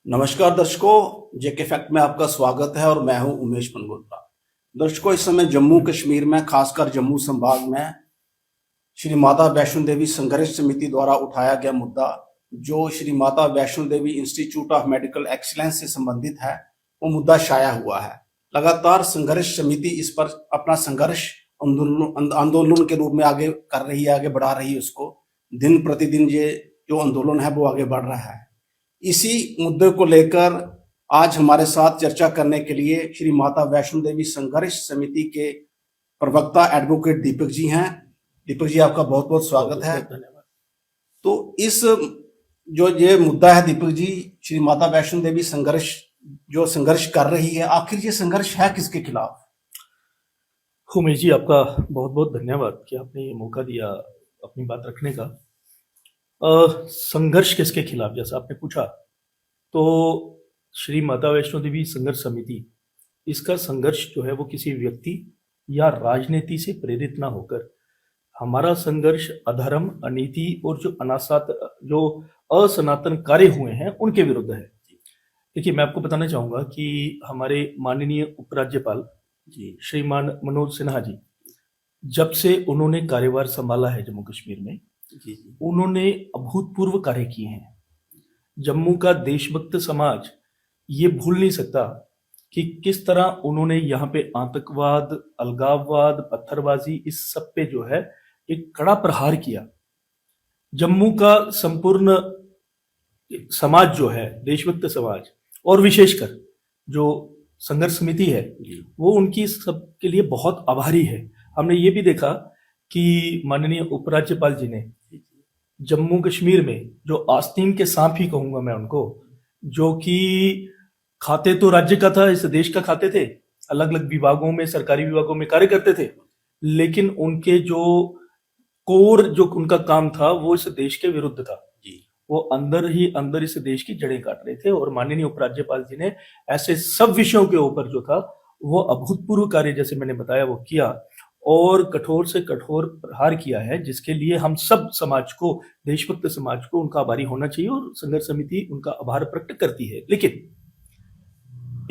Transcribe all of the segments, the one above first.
नमस्कार दर्शकों, जेके फैक्ट में आपका स्वागत है और मैं हूं उमेश मनगोत्रा। दर्शकों, इस समय जम्मू कश्मीर में, खासकर जम्मू संभाग में श्री माता वैष्णो देवी संघर्ष समिति द्वारा उठाया गया मुद्दा, जो Shri Mata Vaishno Devi institute of medical excellence से संबंधित है, वो मुद्दा शाया हुआ है। लगातार संघर्ष समिति इस पर अपना संघर्ष आंदोलन के रूप में आगे कर रही है, आगे बढ़ा रही है उसको। दिन प्रतिदिन ये जो आंदोलन है वो आगे बढ़ रहा है। इसी मुद्दे को लेकर आज हमारे साथ चर्चा करने के लिए श्री माता वैष्णो देवी संघर्ष समिति के प्रवक्ता एडवोकेट दीपक जी हैं। दीपक जी, आपका बहुत बहुत स्वागत है। धन्यवाद। तो इस जो ये मुद्दा है दीपक जी, श्री माता वैष्णो देवी संघर्ष कर रही है, आखिर ये संघर्ष है किसके खिलाफ? उमेश जी, आपका बहुत बहुत धन्यवाद कि आपने ये मौका दिया अपनी बात रखने का। संघर्ष किसके खिलाफ, जैसा आपने पूछा, तो श्री माता वैष्णो देवी संघर्ष समिति, इसका संघर्ष जो है वो किसी व्यक्ति या राजनीति से प्रेरित ना होकर, हमारा संघर्ष अधर्म, अनीति और जो असनातन कार्य हुए हैं उनके विरुद्ध है। देखिए, मैं आपको बताना चाहूंगा कि हमारे माननीय उपराज्यपाल जी, श्रीमान मनोज सिन्हा जी, जब से उन्होंने कार्यभार संभाला है जम्मू कश्मीर में, जी, जी, उन्होंने अभूतपूर्व कार्य किए हैं। जम्मू का देशभक्त समाज ये भूल नहीं सकता कि किस तरह उन्होंने यहाँ पे आतंकवाद, अलगाववाद, पत्थरबाजी, इस सब पे जो है एक कड़ा प्रहार किया। जम्मू का संपूर्ण समाज जो है, देशभक्त समाज, और विशेषकर जो संघर्ष समिति है, जी, वो उनकी सबके लिए बहुत आभारी है। हमने ये भी देखा कि माननीय उपराज्यपाल जी ने जम्मू कश्मीर में जो आस्तीन के सांप ही कहूंगा मैं उनको, जो कि खाते तो राज्य का था, इस देश का खाते थे, अलग अलग विभागों में, सरकारी विभागों में कार्य करते थे, लेकिन उनके जो कोर जो उनका काम था वो इस देश के विरुद्ध था। जी, वो अंदर ही अंदर इस देश की जड़ें काट रहे थे, और माननीय उपराज्यपाल जी ने ऐसे सब विषयों के ऊपर जो था वो अभूतपूर्व कार्य, जैसे मैंने बताया, वो किया और कठोर से कठोर प्रहार किया है, जिसके लिए हम सब समाज को, देशभक्त समाज को उनका आभारी होना चाहिए, और संघर्ष समिति उनका आभार प्रकट करती है। लेकिन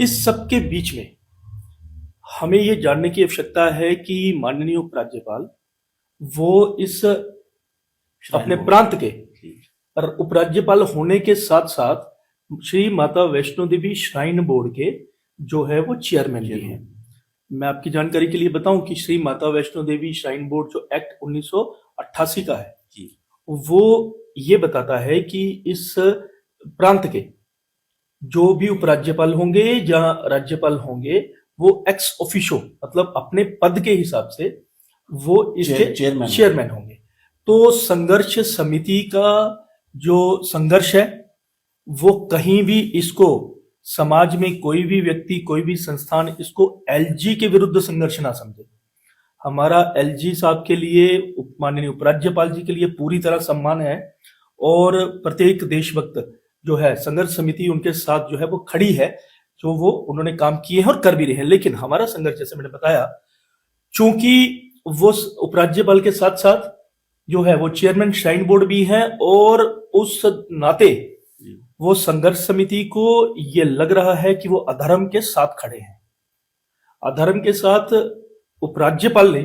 इस सब के बीच में हमें ये जानने की आवश्यकता है कि माननीय उपराज्यपाल वो इस अपने प्रांत के उपराज्यपाल होने के साथ साथ श्री माता वैष्णो देवी श्राइन बोर्ड के जो है वो चेयरमैन भी हैं। मैं आपकी जानकारी के लिए बताऊं कि श्री माता वैष्णो देवी श्राइन बोर्ड जो एक्ट 1988 का है जी, वो ये बताता है कि इस प्रांत के जो भी उपराज्यपाल होंगे या राज्यपाल होंगे, वो एक्स ऑफिशो, मतलब अपने पद के हिसाब से वो इसके चेयरमैन होंगे। तो संघर्ष समिति का जो संघर्ष है वो कहीं भी इसको, समाज में कोई भी व्यक्ति, कोई भी संस्थान इसको एलजी के विरुद्ध संघर्ष ना समझे। हमारा एलजी साहब के लिए, माननीय उपराज्यपाल जी के लिए पूरी तरह सम्मान है, और प्रत्येक देशभक्त जो है, संघर्ष समिति उनके साथ जो है वो खड़ी है, जो वो उन्होंने काम किए हैं और कर भी रहे हैं। लेकिन हमारा संघर्ष, जैसे मैंने बताया, चूंकि वो उपराज्यपाल के साथ साथ जो है वो चेयरमैन श्राइन बोर्ड भी है, और उस नाते वो संघर्ष समिति को ये लग रहा है कि वो अधर्म के साथ खड़े हैं। अधर्म के साथ उपराज्यपाल ने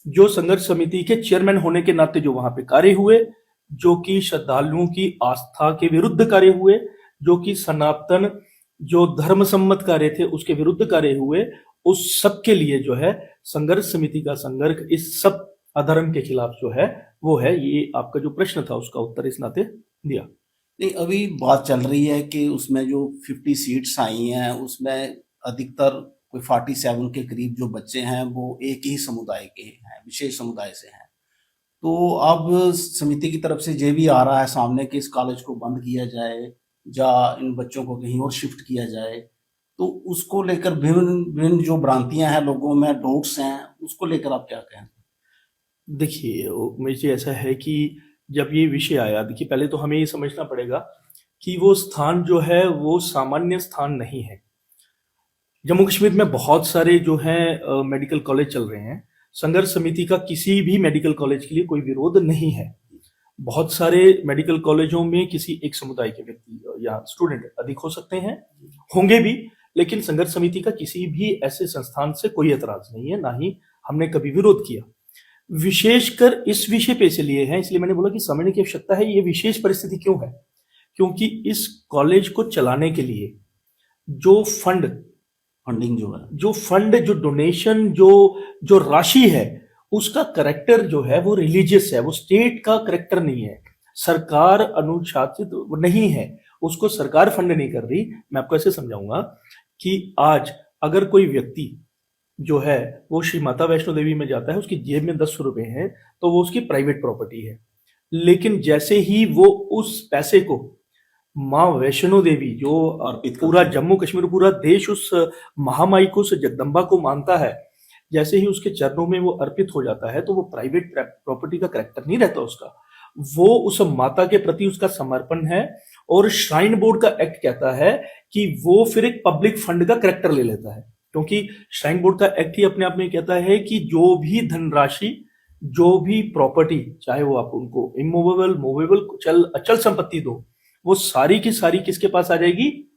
जो संघर्ष समिति के चेयरमैन होने के नाते जो वहां पे कार्य हुए, जो कि श्रद्धालुओं की आस्था के विरुद्ध कार्य हुए, जो कि सनातन जो धर्म सम्मत कार्य थे उसके विरुद्ध कार्य हुए, उस सब के लिए जो है संघर्ष समिति का संघर्ष इस सब अधर्म के खिलाफ जो है वो है। ये आपका जो प्रश्न था उसका उत्तर इस नाते दिया। नहीं, अभी बात चल रही है कि उसमें जो 50 सीट्स आई हैं उसमें अधिकतर कोई 47 के करीब जो बच्चे हैं वो एक ही समुदाय के हैं, विशेष समुदाय से हैं। तो अब समिति की तरफ से ये भी आ रहा है सामने कि इस कॉलेज को बंद किया जाए या इन बच्चों को कहीं और शिफ्ट किया जाए। तो उसको लेकर विभिन्न विभिन्न जो भ्रांतियां हैं लोगों में, डाउट्स हैं, उसको लेकर आप क्या कहें? देखिए, मुझे ऐसा है कि जब ये विषय आया, देखिए पहले तो हमें ये समझना पड़ेगा कि वो स्थान जो है वो सामान्य स्थान नहीं है। जम्मू कश्मीर में बहुत सारे जो हैं मेडिकल कॉलेज चल रहे हैं। संघर्ष समिति का किसी भी मेडिकल कॉलेज के लिए कोई विरोध नहीं है। बहुत सारे मेडिकल कॉलेजों में किसी एक समुदाय के व्यक्ति या स्टूडेंट अधिक हो सकते हैं, होंगे भी, लेकिन संघर्ष समिति का किसी भी ऐसे संस्थान से कोई एतराज नहीं है, ना ही हमने कभी विरोध किया। विशेषकर इस विषय पे इसलिए है, इसलिए मैंने बोला कि समझने की आवश्यकता है ये विशेष परिस्थिति क्यों है, क्योंकि इस कॉलेज को चलाने के लिए जो फंडिंग जो फंड, जो डोनेशन, जो राशि है, उसका करेक्टर जो है वो रिलीजियस है, वो स्टेट का करेक्टर नहीं है, सरकार अनुशासित नहीं है, उसको सरकार फंड नहीं कर रही। मैं आपको ऐसे समझाऊंगा कि आज अगर कोई व्यक्ति जो है वो श्री माता वैष्णो देवी में जाता है, उसकी जेब में 10 रुपए हैं, तो वो उसकी प्राइवेट प्रॉपर्टी है। लेकिन जैसे ही वो उस पैसे को माँ वैष्णो देवी, जो पूरा जम्मू कश्मीर, पूरा देश उस महामाई को, उस जगदम्बा को मानता है, जैसे ही उसके चरणों में वो अर्पित हो जाता है, तो वो प्राइवेट प्रॉपर्टी का करेक्टर नहीं रहता उसका, वो उस माता के प्रति उसका समर्पण है। और श्राइन बोर्ड का एक्ट कहता है कि वो फिर एक पब्लिक फंड का करेक्टर ले लेता है, क्योंकि श्राइन बोर्ड का एक्ट ही अपने आप में कहता है कि जो भी धनराशि, जो भी प्रॉपर्टी, चाहे वो आप उनको इमूवेबल, मूवेबल, अचल संपत्ति दो, वो सारी की सारी किसके पास आ जाएगी?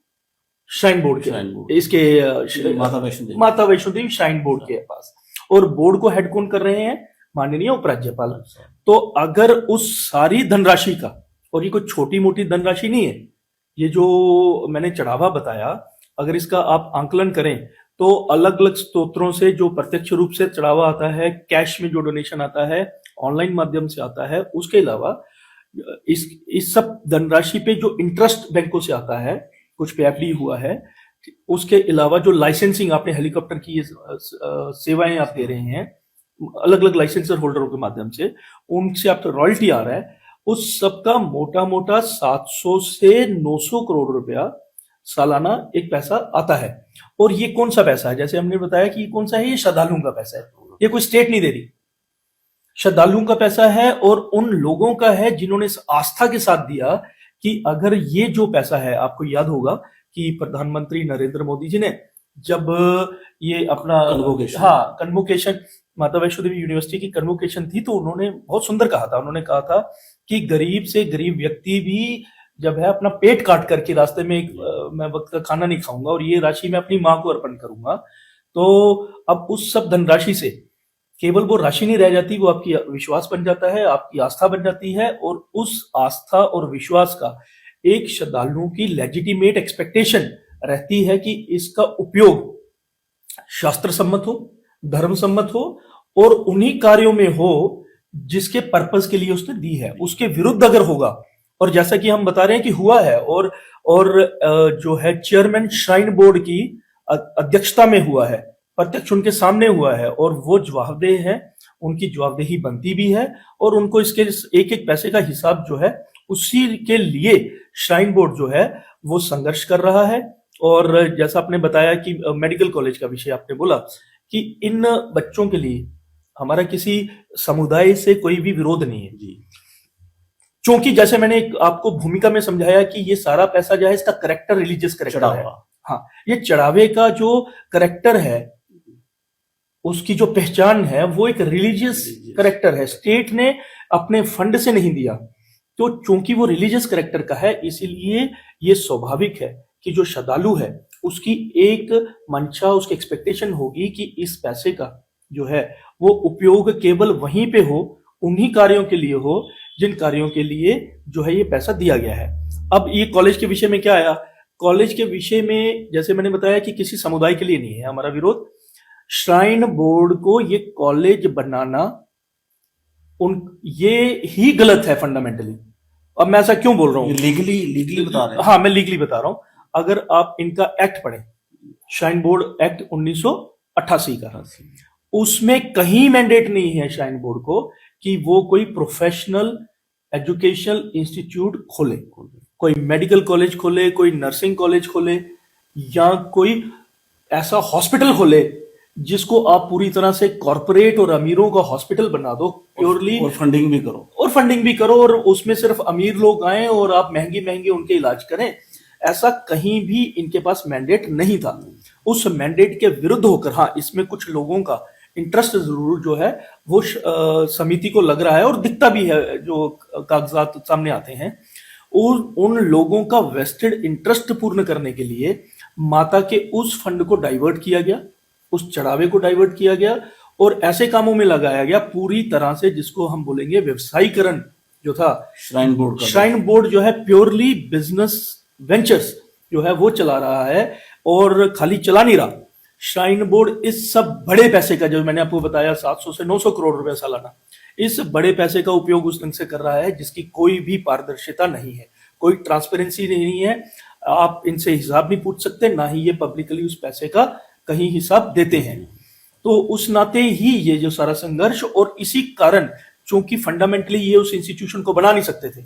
श्राइन बोर्ड के, इसके माता वैष्णो देवी श्राइन बोर्ड के पास। और बोर्ड को हेड कौन कर रहे हैं? माननीय उपराज्यपाल। तो अगर उस सारी धनराशि का, और ये कोई छोटी मोटी धनराशि नहीं है, ये जो मैंने चढ़ावा बताया, अगर इसका आप आंकलन करें तो अलग अलग स्रोतों से जो प्रत्यक्ष रूप से चढ़ावा आता है, कैश में जो डोनेशन आता है, ऑनलाइन माध्यम से आता है, उसके अलावा इस सब धनराशि पे जो इंटरेस्ट बैंकों से आता है, कुछ पे एफडी हुआ है, उसके अलावा जो लाइसेंसिंग, आपने हेलीकॉप्टर की सेवाएं आप दे रहे हैं अलग अलग लाइसेंसर होल्डरों के माध्यम से, उनसे आपका रॉयल्टी आ रहा है, उस सबका मोटा मोटा 700 से 900 करोड़ रुपया सालाना एक पैसा आता है। और ये कौन सा पैसा है? जैसे हमने बताया कि ये कौन सा है, ये श्रद्धालुओं का पैसा है, ये कोई स्टेट नहीं दे रही, श्रद्धालुओं का पैसा है। और उन लोगों का है जिन्होंने इस आस्था के साथ दिया कि अगर ये जो पैसा है, आपको याद होगा कि प्रधानमंत्री नरेंद्र मोदी जी ने जब ये अपना कन्वोकेशन, माता वैष्णो देवी यूनिवर्सिटी की कन्वोकेशन थी, तो उन्होंने बहुत सुंदर कहा था, उन्होंने कहा था कि गरीब से गरीब व्यक्ति भी जब है अपना पेट काट करके रास्ते में मैं वक्त का खाना नहीं खाऊंगा और ये राशि मैं अपनी माँ को अर्पण करूंगा, तो अब उस सब धनराशि से केवल वो राशि नहीं रह जाती, वो आपकी विश्वास बन जाता है, आपकी आस्था बन जाती है। और उस आस्था और विश्वास का एक श्रद्धालुओं की लेजिटिमेट एक्सपेक्टेशन रहती है कि इसका उपयोग शास्त्र सम्मत हो, धर्म सम्मत हो और उन्हीं कार्यों में हो जिसके पर्पस के लिए उसने दी है। उसके विरुद्ध अगर होगा, और जैसा कि हम बता रहे हैं कि हुआ है, और जो है चेयरमैन श्राइन बोर्ड की अध्यक्षता में हुआ है, प्रत्यक्ष उनके सामने हुआ है, और वो जवाबदेह है, उनकी जवाबदेही बनती भी है, और उनको इसके एक एक पैसे का हिसाब जो है उसी के लिए श्राइन बोर्ड जो है वो संघर्ष कर रहा है। और जैसा आपने बताया कि मेडिकल कॉलेज का विषय आपने बोला कि इन बच्चों के लिए हमारा किसी समुदाय से कोई भी विरोध नहीं है जी, क्योंकि जैसे मैंने आपको भूमिका में समझाया कि ये सारा पैसा जो है इसका करेक्टर रिलीजियस करेक्टर है। हाँ, ये चढ़ावे का जो करेक्टर है, उसकी जो पहचान है वो एक रिलीजियस करेक्टर है, स्टेट ने अपने फंड से नहीं दिया। तो चूंकि वो रिलीजियस करेक्टर का है, इसीलिए ये स्वाभाविक है कि जो श्रद्धालु है उसकी एक मंशा, उसकी एक्सपेक्टेशन होगी कि इस पैसे का जो है वो उपयोग केवल वहीं पे हो, उन्हीं कार्यों के लिए हो जिन कार्यों के लिए जो है ये पैसा दिया गया है। अब ये कॉलेज के विषय में क्या आया? कॉलेज के विषय में जैसे मैंने बताया कि किसी समुदाय के लिए नहीं है हमारा विरोध। श्राइन बोर्ड को ये कॉलेज बनाना ये ही गलत है फंडामेंटली। अब मैं ऐसा क्यों बोल रहा हूँ? लीगली बता रहे हैं। हाँ, मैं लीगली बता रहा हूँ। अगर आप इनका एक्ट पढ़ें, श्राइन बोर्ड एक्ट 1988 का, उसमें कहीं मैंडेट नहीं है श्राइन बोर्ड को कि वो कोई प्रोफेशनल एजुकेशनल इंस्टीट्यूट खोले, कोई मेडिकल कॉलेज खोले, कोई नर्सिंग कॉलेज खोले, या कोई ऐसा हॉस्पिटल खोले जिसको आप पूरी तरह से कॉर्पोरेट और अमीरों का हॉस्पिटल बना दो प्योरली, और फंडिंग भी करो और उसमें सिर्फ अमीर लोग आए और आप महंगे महंगे उनके इलाज करें। ऐसा कहीं भी इनके पास मैंडेट नहीं था। उस मैंडेट के विरुद्ध होकर, हाँ, इसमें कुछ लोगों का इंटरेस्ट जरूर जो है वो समिति को लग रहा है और दिखता भी है जो कागजात सामने आते हैं। और उन लोगों का वेस्टेड इंटरेस्ट पूर्ण करने के लिए माता के उस फंड को डाइवर्ट किया गया, उस चढ़ावे को डाइवर्ट किया गया और ऐसे कामों में लगाया गया पूरी तरह से जिसको हम बोलेंगे व्यवसायीकरण जो था। श्राइन बोर्ड जो है प्योरली बिजनेस वेंचर्स जो है वो चला रहा है और खाली चला नहीं रहा। श्राइन बोर्ड इस सब बड़े पैसे का, जो मैंने आपको बताया 700 से 900 करोड़ रुपए सालाना, इस बड़े पैसे का उपयोग उस ढंग से कर रहा है जिसकी कोई भी पारदर्शिता नहीं है, कोई ट्रांसपेरेंसी नहीं है। आप इनसे हिसाब नहीं पूछ सकते, ना ही ये पब्लिकली उस पैसे का कहीं हिसाब देते हैं। तो उस नाते ही ये जो सारा संघर्ष, और इसी कारण चूंकि फंडामेंटली ये उस इंस्टीट्यूशन को बना नहीं सकते थे,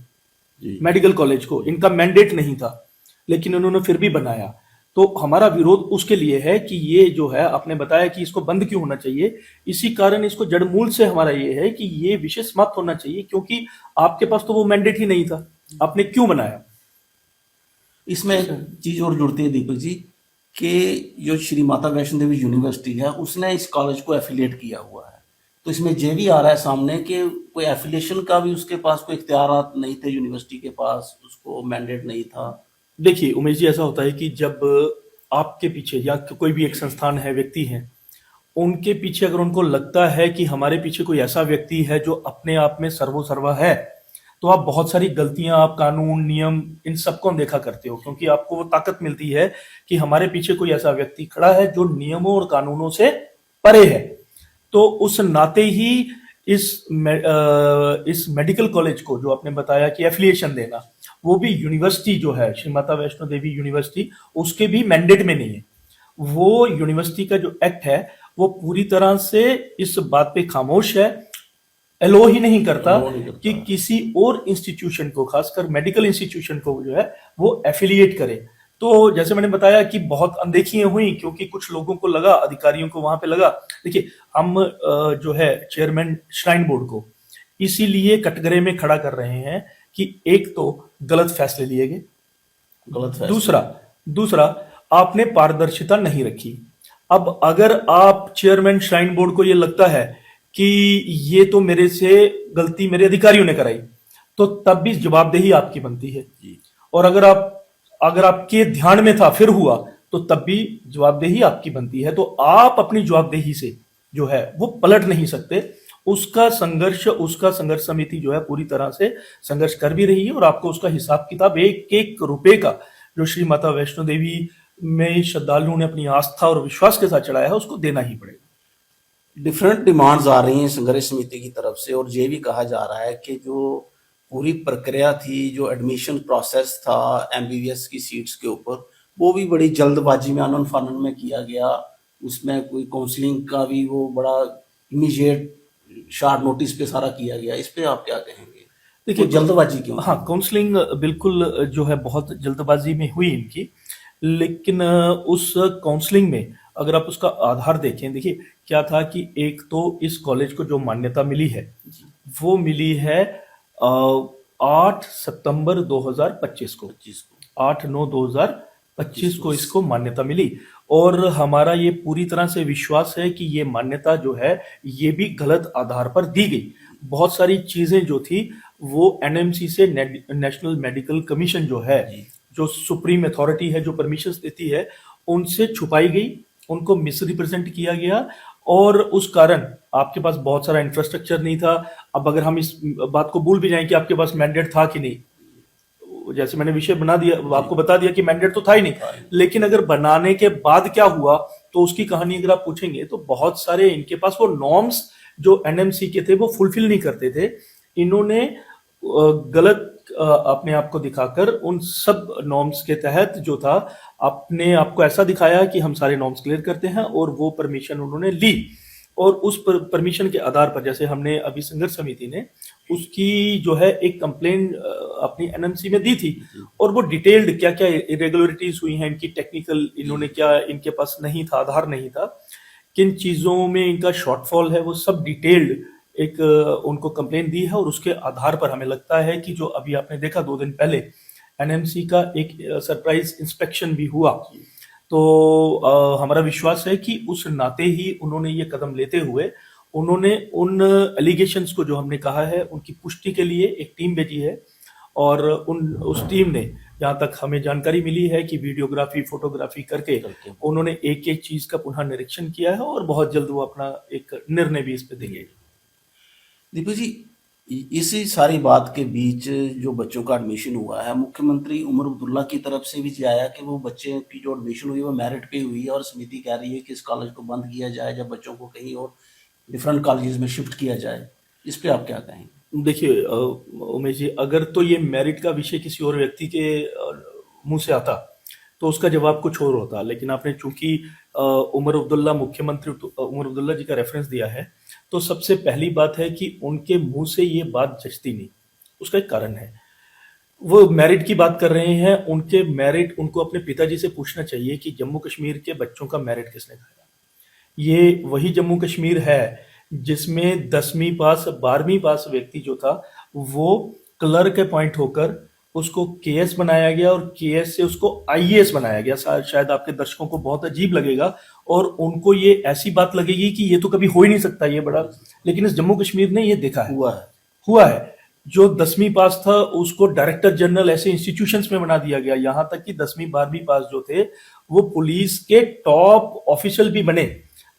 मेडिकल कॉलेज को, इनका मैंडेट नहीं था, लेकिन उन्होंने फिर भी बनाया। तो हमारा विरोध उसके लिए है कि ये जो है, आपने बताया कि इसको बंद क्यों होना चाहिए, इसी कारण इसको जड़मूल से हमारा ये है कि ये विषय समाप्त होना चाहिए, क्योंकि आपके पास तो वो मैंडेट ही नहीं था, आपने क्यों बनाया। इसमें एक चीज और जुड़ती है दीपक जी कि जो श्री माता वैष्णो देवी यूनिवर्सिटी है उसने इस कॉलेज को एफिलिएट किया हुआ है, तो इसमें ये भी आ रहा है सामने कि कोई एफिलिएशन का भी उसके पास कोई इख्तियारात नहीं थे, यूनिवर्सिटी के पास उसको मैंडेट नहीं था। देखिए उमेश जी, ऐसा होता है कि जब आपके पीछे या कोई भी एक संस्थान है, व्यक्ति है, उनके पीछे अगर उनको लगता है कि हमारे पीछे कोई ऐसा व्यक्ति है जो अपने आप में सर्वोसर्वा है, तो आप बहुत सारी गलतियां, आप कानून, नियम, इन सबको देखा करते हो, क्योंकि आपको वो ताकत मिलती है कि हमारे पीछे कोई ऐसा व्यक्ति खड़ा है जो नियमों और कानूनों से परे है। तो उस नाते ही इस मेडिकल कॉलेज को, जो आपने बताया कि एफिलिएशन देना, वो भी यूनिवर्सिटी जो है श्री माता वैष्णो देवी यूनिवर्सिटी, उसके भी मैंडेट में नहीं है। वो यूनिवर्सिटी का जो एक्ट है वो पूरी तरह से इस बात पे खामोश है, एलो ही नहीं करता कि किसी और इंस्टीट्यूशन को, खासकर मेडिकल इंस्टीट्यूशन को जो है वो एफिलिएट करे। तो जैसे मैंने बताया कि बहुत अनदेखियां हुई, क्योंकि कुछ लोगों को लगा, अधिकारियों को वहां पे लगा, देखिए हम जो है चेयरमैन श्राइन बोर्ड को इसीलिए कटघरे में खड़ा कर रहे हैं कि एक तो गलत फैसले लिए गए, दूसरा आपने पारदर्शिता नहीं रखी। अब अगर आप चेयरमैन श्राइन बोर्ड को ये लगता है कि ये तो मेरे से गलती मेरे अधिकारियों ने कराई, तो तब भी जवाबदेही आपकी बनती है। और अगर आपके ध्यान में था फिर हुआ, तो तब भी जवाबदेही आपकी बनती है। तो आप अपनी जवाबदेही से जो है वो पलट नहीं सकते। उसका संघर्ष समिति जो है पूरी तरह से संघर्ष कर भी रही है, और आपको उसका हिसाब किताब एक एक रुपए का जो श्री माता वैष्णो देवी में श्रद्धालुओं ने अपनी आस्था और विश्वास के साथ चढ़ाया है, उसको देना ही पड़ेगा। डिफरेंट डिमांड्स आ रही हैं संघर्ष समिति की तरफ से, और ये भी कहा जा रहा है कि जो पूरी प्रक्रिया थी, जो एडमिशन प्रोसेस था एमबीबीएस की सीट्स के ऊपर, वो भी बड़ी जल्दबाजी में, आनन फानन में किया गया। उसमें कोई काउंसलिंग का भी वो बड़ा इमीडिएट शॉर्ट नोटिस पे सारा किया गया। इस पे आप क्या कहेंगे? देखिए जल्दबाजी क्यों? हाँ, काउंसलिंग बिल्कुल जो है बहुत जल्दबाजी में हुई इनकी, लेकिन उस काउंसलिंग में अगर आप उसका आधार देखें, देखिए क्या था कि एक तो इस कॉलेज को जो मान्यता मिली है वो मिली है 8 सितंबर 2025 को, 8/9/2025 को इसको मान्यता मिली। और हमारा ये पूरी तरह से विश्वास है कि ये मान्यता जो है ये भी गलत आधार पर दी गई। बहुत सारी चीजें जो थी वो एनएमसी से, नेशनल मेडिकल कमीशन जो है, जो सुप्रीम अथॉरिटी है जो परमिशन देती है, उनसे छुपाई गई, उनको मिसरिप्रेजेंट किया गया, और उस कारण आपके पास बहुत सारा इंफ्रास्ट्रक्चर नहीं था। अब अगर हम इस बात को भूल भी जाएं कि आपके पास मैंडेट था कि नहीं, जैसे मैंने विषय बना दिया, आपको बता दिया कि मैंडेट तो था ही नहीं, लेकिन अगर बनाने के बाद क्या हुआ तो उसकी कहानी अगर आप पूछेंगे तो बहुत सारे इनके पास वो नॉर्म्स जो एनएमसी के थे वो फुलफिल नहीं करते थे। इन्होंने गलत अपने आप को दिखाकर उन सब नॉर्म्स के तहत जो था अपने आप को ऐसा दिखाया कि हम सारे नॉर्म्स क्लियर करते हैं, और वो परमिशन उन्होंने ली। और उस परमिशन के आधार पर, जैसे हमने अभी संघर्ष समिति ने उसकी जो है एक कंप्लेन अपनी एनएमसी में दी थी, और वो डिटेल्ड क्या क्या इरेगुलरिटीज हुई हैं इनकी, टेक्निकल इन्होंने क्या, इनके पास नहीं था, आधार नहीं था, किन चीजों में इनका शॉर्टफॉल है, वो सब डिटेल्ड एक उनको कंप्लेन दी है। और उसके आधार पर हमें लगता है कि जो अभी आपने देखा 2 दिन पहले एनएमसी का एक सरप्राइज इंस्पेक्शन भी हुआ, तो हमारा विश्वास है कि उस नाते ही उन्होंने ये कदम लेते हुए उन्होंने उन एलिगेशंस को जो हमने कहा है उनकी पुष्टि के लिए एक टीम भेजी है। और उस टीम ने, जहां तक हमें जानकारी मिली है, कि वीडियोग्राफी फोटोग्राफी करके उन्होंने एक एक चीज का पुनः निरीक्षण किया है और बहुत जल्द वो अपना एक निर्णय भी इस पे देंगे। दीपक जी, इसी सारी बात के बीच जो बच्चों का एडमिशन हुआ है, मुख्यमंत्री उमर अब्दुल्ला की तरफ से भी आया कि वो बच्चे की जो एडमिशन हुई है वो मेरिट पे हुई है और समिति कह रही है कि इस कॉलेज को बंद किया जाए, जब बच्चों को कहीं और डिफरेंट कॉलेजेस में शिफ्ट किया जाए। इस पे आप क्या कहेंगे? देखिए उमेश जी, अगर तो ये मेरिट का विषय किसी और व्यक्ति के मुंह से आता तो उसका जवाब कुछ और होता, लेकिन आपने चूंकि उमर अब्दुल्ला, मुख्यमंत्री उमर अब्दुल्ला जी का रेफरेंस दिया है, तो सबसे पहली बात है कि उनके मुंह से ये बात जचती नहीं। उसका एक कारण है, वो मेरिट की बात कर रहे हैं। उनके मेरिट उनको अपने पिताजी से पूछना चाहिए कि जम्मू कश्मीर के बच्चों का मेरिट किसने खाया। ये वही जम्मू कश्मीर है जिसमें 10वीं पास 12वीं पास व्यक्ति जो था वो क्लर्क अपॉइंट होकर उसको केएस बनाया गया और केएस से उसको आईएएस बनाया गया। शायद आपके दर्शकों को बहुत अजीब लगेगा और उनको ये ऐसी बात लगेगी कि ये तो कभी हो ही नहीं सकता ये बड़ा, लेकिन इस जम्मू कश्मीर ने ये देखा है, हुआ है। जो 10वीं पास था उसको डायरेक्टर जनरल ऐसे इंस्टीट्यूशंस में बना दिया गया, यहां तक कि 10वीं 12वीं पास जो थे वो पुलिस के टॉप ऑफिशियल भी बने।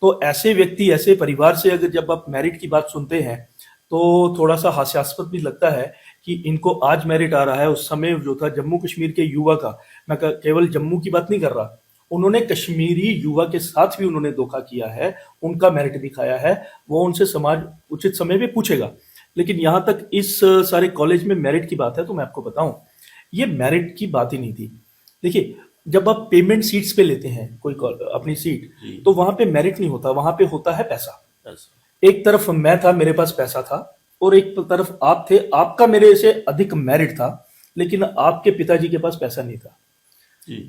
तो ऐसे व्यक्ति, ऐसे परिवार से अगर जब आप मेरिट की बात सुनते हैं तो थोड़ा सा हास्यास्पद भी लगता है कि इनको आज मेरिट आ रहा है। उस समय जो था जम्मू कश्मीर के युवा का, मैं केवल जम्मू की बात नहीं कर रहा, उन्होंने कश्मीरी युवा के साथ भी उन्होंने धोखा किया है, उनका मेरिट भी खाया है। वो उनसे समाज उचित समय पे पूछेगा। लेकिन यहां तक इस सारे कॉलेज में मेरिट की बात है तो मैं आपको बताऊं, ये मेरिट की बात ही नहीं थी। देखिए, जब आप पेमेंट सीट्स पे लेते हैं कोई अपनी सीट, तो वहां पे मेरिट नहीं होता, वहां पे होता है पैसा। एक तरफ मैं था, मेरे पास पैसा था, और एक तरफ आप थे, आपका मेरे से अधिक मेरिट था, लेकिन आपके पिताजी के पास पैसा नहीं था।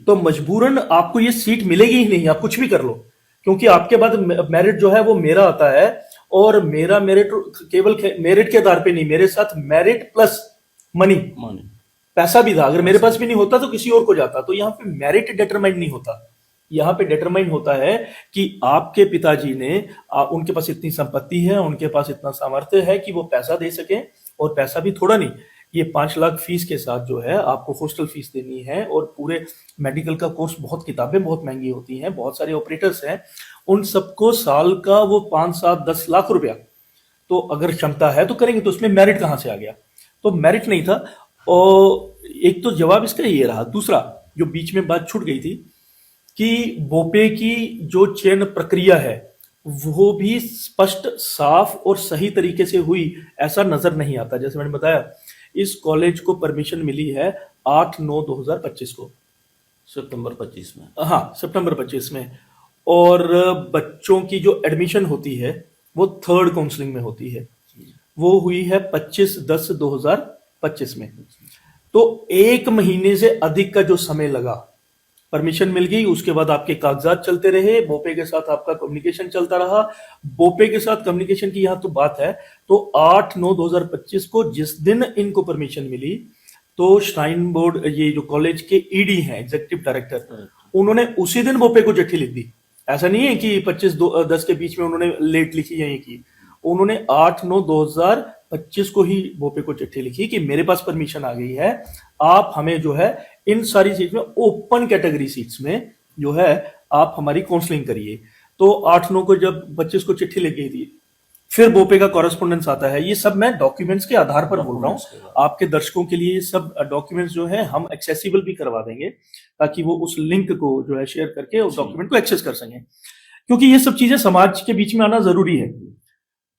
तो मजबूरन आपको ये सीट मिलेगी ही नहीं, आप कुछ भी कर लो, क्योंकि आपके बाद मेरिट जो है वो मेरा आता है। और मेरा मेरिट केवल मेरिट के आधार पे नहीं, मेरे साथ मेरिट प्लस मनी, पैसा भी था। अगर मेरे पास भी नहीं होता तो किसी और को जाता। तो यहाँ पे मेरिट डिटरमाइन नहीं होता, यहाँ पे डिटरमाइन होता है कि आपके पिताजी ने, उनके पास इतनी संपत्ति है, उनके पास इतना सामर्थ्य है कि वो पैसा दे सके। और पैसा भी थोड़ा नहीं, ये 5 लाख फीस के साथ जो है आपको हॉस्टल फीस देनी है, और पूरे मेडिकल का कोर्स, बहुत किताबें बहुत महंगी होती हैं, बहुत सारे ऑपरेटर्स हैं, उन सबको साल का वो 5, 7, 10 लाख रुपया। तो अगर क्षमता है तो करेंगे, तो उसमें मेरिट कहां से आ गया? तो मेरिट नहीं था। और एक तो जवाब इसका ये रहा। दूसरा, जो बीच में बात छूट गई थी कि बोपे की जो चयन प्रक्रिया है वो भी स्पष्ट, साफ और सही तरीके से हुई ऐसा नजर नहीं आता। जैसे मैंने बताया, इस कॉलेज को परमिशन मिली है 8/9/2025 को, सितंबर 25 में। हाँ, सितंबर 25 में। और बच्चों की जो एडमिशन होती है वो 3rd काउंसलिंग में होती है, वो हुई है 25/10/2025 में। तो 1 महीने से अधिक का जो समय लगा, परमिशन मिल गई, उसके बाद आपके कागजात चलते रहे, बोपे के साथ आपका कम्युनिकेशन चलता रहा। बोपे के साथ कम्युनिकेशन की यहां तो बात है, तो 8/9/2025 को जिस दिन इनको परमिशन मिली, तो श्राइन बोर्ड, ये जो कॉलेज के ईडी हैं, एग्जीक्यूटिव डायरेक्टर, उन्होंने उसी दिन बोपे को चिट्ठी लिख दी। ऐसा नहीं है कि 25-10 के बीच में उन्होंने लेट लिखी है, ये की, उन्होंने 8/9/2025 को ही बोपे को चिट्ठी लिखी कि मेरे पास परमिशन आ गई है, आप हमें जो है इन सारी सीट्स में, ओपन कैटेगरी सीट्स में जो है आप हमारी काउंसलिंग करिए। तो 8/9 को जब 25 को चिट्ठी लिख गई थी, फिर बोपे का कॉरेस्पॉन्डेंस आता है। ये सब मैं डॉक्यूमेंट्स के आधार पर बोल रहा हूँ, आपके दर्शकों के लिए ये सब डॉक्यूमेंट्स जो है हम एक्सेसिबल भी करवा देंगे, ताकि वो उस लिंक को जो है शेयर करके उस डॉक्यूमेंट को एक्सेस कर सकें, क्योंकि ये सब चीजें समाज के बीच में आना जरूरी है।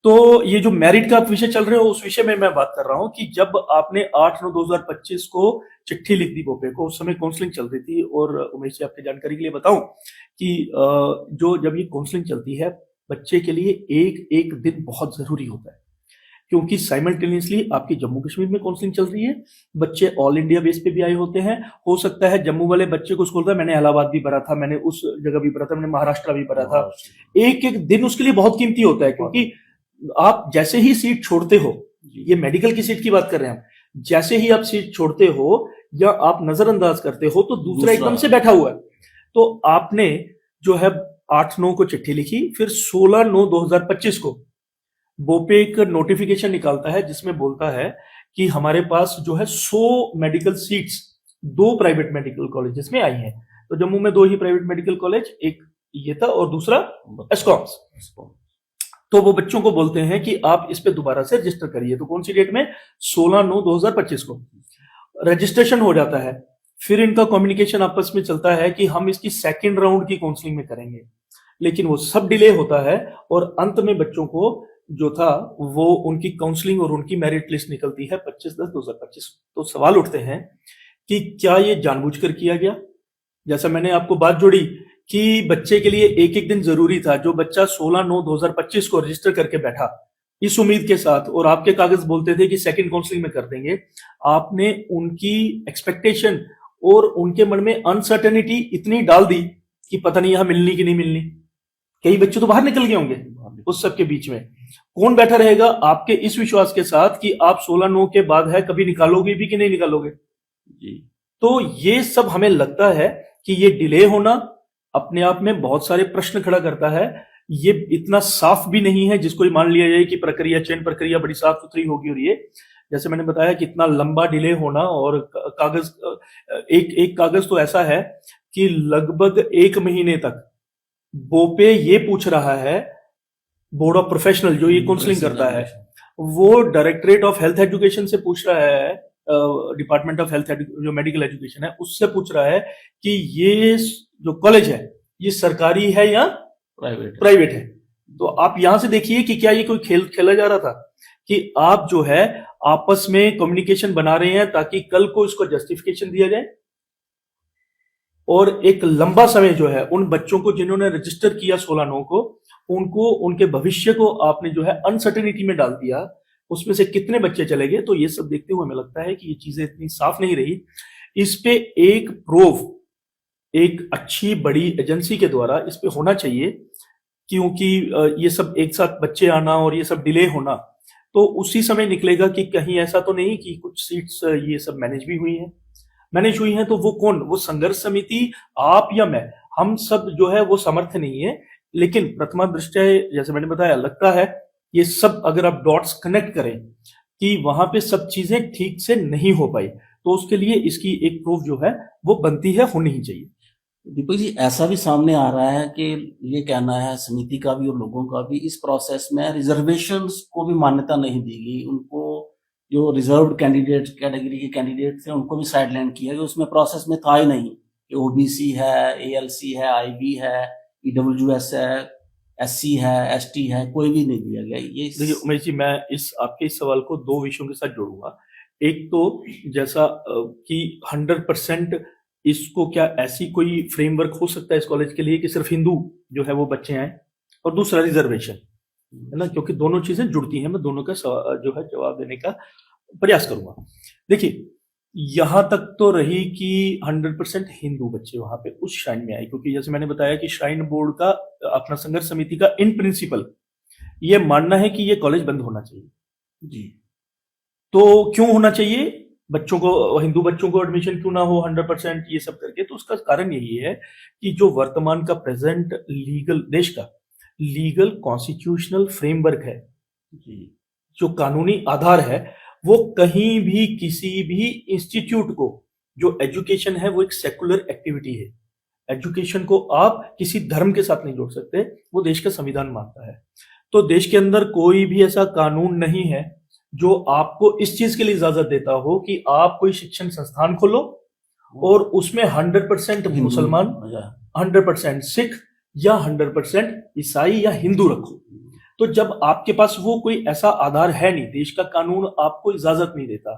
तो ये जो मेरिट का विषय चल रहे हो, उस विषय में मैं बात कर रहा हूं कि जब आपने 8/9/2025 को चिट्ठी लिख दी बोपे को, उस समय काउंसलिंग चल रही थी। और उमेश जी, आपकी जानकारी के लिए बताऊं कि जब ये काउंसलिंग चलती है, बच्चे के लिए एक एक दिन बहुत जरूरी होता है, क्योंकि साइमल्टेनियसली आपकी जम्मू कश्मीर में काउंसलिंग चल रही है, बच्चे ऑल इंडिया बेस पे भी आए होते हैं। हो सकता है जम्मू वाले बच्चे को स्कूल था, मैंने इलाहाबाद भी भरा था, मैंने उस जगह भी भरा था, मैंने महाराष्ट्र भी भरा था। एक एक दिन उसके लिए बहुत कीमती होता है, क्योंकि आप जैसे ही सीट छोड़ते हो, ये मेडिकल की सीट की बात कर रहे हैं हम, जैसे ही आप सीट छोड़ते हो या आप नजरअंदाज करते हो, तो दूसरा एकदम से बैठा हुआ है। तो आपने जो है 8/9 को चिट्ठी लिखी, फिर 16/9/2025 को बोपे एक नोटिफिकेशन निकालता है जिसमें बोलता है कि हमारे पास जो है 100 medical seats 2 private medical colleges में आई हैं। तो जम्मू में 2 ही प्राइवेट मेडिकल कॉलेज, एक ये था और दूसरा एस्कॉम्स। तो वो बच्चों को बोलते हैं कि आप इस पे दोबारा से रजिस्टर करिए। तो कौन सी डेट में? 16/9/2025 को रजिस्ट्रेशन हो जाता है। फिर इनका कम्युनिकेशन आपस में चलता है कि हम इसकी सेकंड राउंड की काउंसलिंग में करेंगे, लेकिन वो सब डिले होता है और अंत में बच्चों को जो था वो उनकी काउंसलिंग और उनकी मेरिट लिस्ट निकलती है 25/10/2025। तो सवाल उठते हैं कि क्या ये जानबूझकर किया गया? जैसा मैंने आपको बात जोड़ी कि बच्चे के लिए एक एक दिन जरूरी था, जो बच्चा 16/9/2025 को रजिस्टर करके बैठा इस उम्मीद के साथ, और आपके कागज बोलते थे कि सेकंड काउंसलिंग में कर देंगे, आपने उनकी एक्सपेक्टेशन और उनके मन में अनसर्टेनिटी इतनी डाल दी कि पता नहीं यहां मिलनी कि नहीं मिलनी। कई बच्चे तो बाहर निकल गए होंगे उस सब के बीच में। कौन बैठा रहेगा आपके इस विश्वास के साथ कि आप 16/9 के बाद है कभी निकालोगे भी कि नहीं निकालोगे जी। तो ये सब हमें लगता है कि ये डिले होना अपने आप में बहुत सारे प्रश्न खड़ा करता है। ये इतना साफ भी नहीं है जिसको मान लिया जाए कि प्रक्रिया, चयन प्रक्रिया बड़ी साफ सुथरी होगी। और ये जैसे मैंने बताया कि इतना लंबा डिले होना, और कागज एक कागज तो ऐसा है कि लगभग 1 महीने तक बोपे ये पूछ रहा है, बोर्ड ऑफ प्रोफेशनल जो ये काउंसलिंग करता है, वो डायरेक्टरेट ऑफ हेल्थ एजुकेशन से पूछ रहा है, डिपार्टमेंट ऑफ हेल्थ जो मेडिकल एजुकेशन है उससे पूछ रहा है कि ये जो कॉलेज है ये सरकारी है या प्राइवेट है। तो आप यहां से देखिए कि क्या ये कोई खेल खेला जा रहा था कि आप जो है आपस में कम्युनिकेशन बना रहे हैं ताकि कल को इसको जस्टिफिकेशन दिया जाए, और एक लंबा समय जो है उन बच्चों को जिन्होंने रजिस्टर किया 16/9 को, उनको उनके भविष्य को आपने जो है अनसर्टेनिटी में डाल दिया। उसमें से कितने बच्चे चले गए, तो ये सब देखते हुए हमें लगता है कि ये चीजें इतनी साफ नहीं रही। इस पे एक प्रूफ एक अच्छी बड़ी एजेंसी के द्वारा इस पे होना चाहिए, क्योंकि ये सब एक साथ बच्चे आना और ये सब डिले होना, तो उसी समय निकलेगा कि कहीं ऐसा तो नहीं कि कुछ सीट्स ये सब मैनेज हुई हैं। तो वो कौन? वो संघर्ष समिति, आप या मैं, हम सब जो है वो समर्थ नहीं है। लेकिन प्रथमा दृष्टया जैसे मैंने बताया लगता है ये सब अगर आप डॉट्स कनेक्ट करें कि वहां पे सब चीजें ठीक से नहीं हो पाई, तो उसके लिए इसकी एक प्रूफ जो है वो बनती है, होनी ही चाहिए। दीपक जी, ऐसा भी सामने आ रहा है कि ये कहना है समिति का भी और लोगों का भी, इस प्रोसेस में रिजर्वेशंस को भी मान्यता नहीं दी गई। उनको जो रिजर्व्ड कैंडिडेट कैटेगरी के कैंडिडेट थे उनको भी साइडलाइन किया गया, उसमें प्रोसेस में था ही नहीं कि ओबीसी है, एएलसी है, आईबी है, ईडब्ल्यूएस है, एससी है, एसटी है, कोई भी नहीं दिया गया। ये देखिए उमेश जी, मैं आपके इस सवाल को 2 विषयों के साथ जोड़ूंगा। एक तो जैसा कि 100% इसको क्या ऐसी कोई फ्रेमवर्क हो सकता है इस कॉलेज के लिए कि सिर्फ हिंदू जो है वो बच्चे आए, और दूसरा रिजर्वेशन है ना, क्योंकि दोनों चीजें जुड़ती हैं। मैं दोनों का जो है जवाब देने का प्रयास करूंगा। देखिए यहां तक तो रही कि 100% हिंदू बच्चे वहां पे उस श्राइन में आए, क्योंकि जैसे मैंने बताया कि श्राइन बोर्ड का अपना संघर्ष समिति का इन प्रिंसिपल ये मानना है कि ये कॉलेज बंद होना चाहिए जी। तो क्यों होना चाहिए? बच्चों को, हिंदू बच्चों को एडमिशन क्यों ना हो 100% ये सब करके? तो उसका कारण यही है कि जो वर्तमान का प्रेजेंट लीगल, देश का लीगल कॉन्स्टिट्यूशनल फ्रेमवर्क है जी, जो कानूनी आधार है, वो कहीं भी किसी भी इंस्टीट्यूट को, जो एजुकेशन है वो एक सेकुलर एक्टिविटी है, एजुकेशन को आप किसी धर्म के साथ नहीं जोड़ सकते, वो देश का संविधान मानता है। तो देश के अंदर कोई भी ऐसा कानून नहीं है जो आपको इस चीज के लिए इजाजत देता हो कि आप कोई शिक्षण संस्थान खोलो और उसमें 100% मुसलमान, 100% सिख या 100% ईसाई या हिंदू रखो। तो जब आपके पास वो कोई ऐसा आधार है नहीं, देश का कानून आपको इजाजत नहीं देता,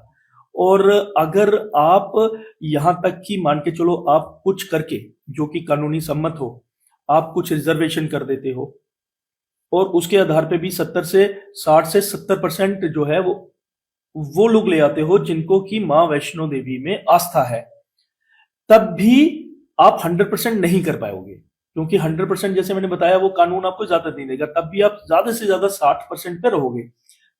और अगर आप यहां तक कि मान के चलो आप कुछ करके जो कि कानूनी सम्मत हो, आप कुछ रिजर्वेशन कर देते हो और उसके आधार पे भी 60 से 70% जो है वो लोग ले आते हो जिनको कि मां वैष्णो देवी में आस्था है, तब भी आप 100% नहीं कर पाओगे, क्योंकि 100% जैसे मैंने बताया वो कानून आपको इजाजत नहीं देगा। तब भी आप ज्यादा से ज्यादा 60% पे रहोगे।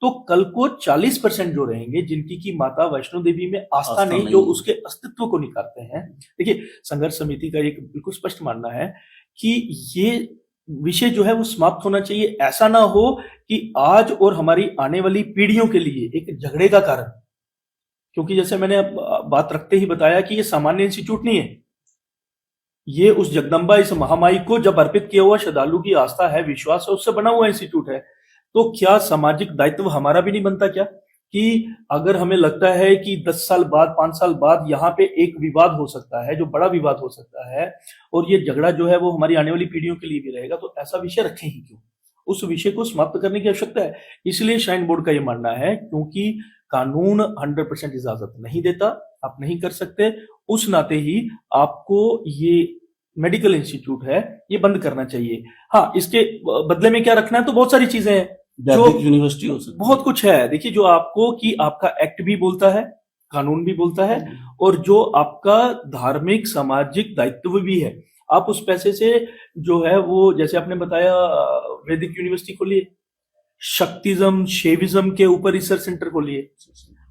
तो कल को 40% जो रहेंगे जिनकी की माता वैष्णो देवी में आस्था नहीं, जो उसके अस्तित्व को निकारते हैं। देखिए, संघर्ष समिति का एक बिल्कुल स्पष्ट मानना है कि ये विषय जो है वो समाप्त होना चाहिए। ऐसा ना हो कि आज और हमारी आने वाली पीढ़ियों के लिए एक झगड़े का कारण, क्योंकि जैसे मैंने बात रखते ही बताया कि ये सामान्य इंस्टीट्यूट नहीं है, ये उस जगदम्बा, इस महामाई को जब अर्पित किया हुआ श्रद्धालु की आस्था है, विश्वास है, उससे बना हुआ इंस्टीट्यूट है। तो क्या सामाजिक दायित्व हमारा भी नहीं बनता क्या कि अगर हमें लगता है कि 10 साल बाद, 5 साल बाद यहाँ पे एक विवाद हो सकता है, जो बड़ा विवाद हो सकता है, और ये झगड़ा जो है वो हमारी आने वाली पीढ़ियों के लिए भी रहेगा, तो ऐसा विषय रखें ही क्यों? उस विषय को समाप्त करने की आवश्यकता है। इसलिए श्राइन बोर्ड का ये मानना है, क्योंकि कानून 100% इजाजत नहीं देता, आप नहीं कर सकते, उस नाते ही आपको ये मेडिकल इंस्टीट्यूट है ये बंद करना चाहिए। हाँ, इसके बदले में क्या रखना है, तो बहुत सारी चीजें हैं, जो यूनिवर्सिटी हो सकती है, बहुत कुछ है। देखिए, जो आपको कि आपका एक्ट भी बोलता है, कानून भी बोलता है, और जो आपका धार्मिक सामाजिक दायित्व भी है। आप उस पैसे से जो है वो, जैसे आपने बताया, वैदिक यूनिवर्सिटी खोलिए, शक्तिज्म शैविज्म के ऊपर रिसर्च सेंटर खोलिए,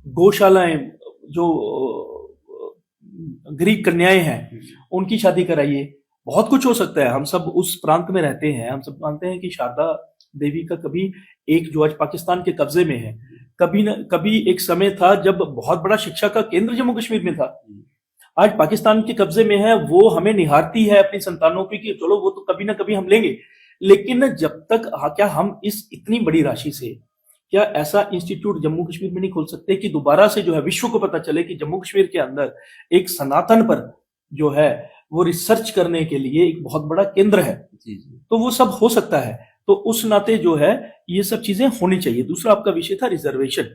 गौशालाएं, जो गरीब कन्याएं हैं उनकी शादी कराइए, बहुत कुछ हो सकता है। हम सब उस प्रांत में रहते हैं, हम सब मानते हैं कि शारदा देवी का कभी एक, जो आज पाकिस्तान के कब्जे में है, कभी न कभी एक समय था जब बहुत बड़ा शिक्षा का केंद्र जम्मू कश्मीर में था, आज पाकिस्तान के कब्जे में है। वो हमें निहारती है अपनी संतानों की कि चलो वो तो कभी ना कभी हम लेंगे, लेकिन जब तक क्या हम इस इतनी बड़ी राशि से क्या ऐसा इंस्टीट्यूट जम्मू कश्मीर में नहीं खोल सकते कि दोबारा से जो है विश्व को पता चले कि जम्मू कश्मीर के अंदर एक सनातन पर जो है वो रिसर्च करने के लिए एक बहुत बड़ा केंद्र है। तो वो सब हो सकता है। तो उस नाते जो है ये सब चीजें होनी चाहिए। दूसरा आपका विषय था रिजर्वेशन।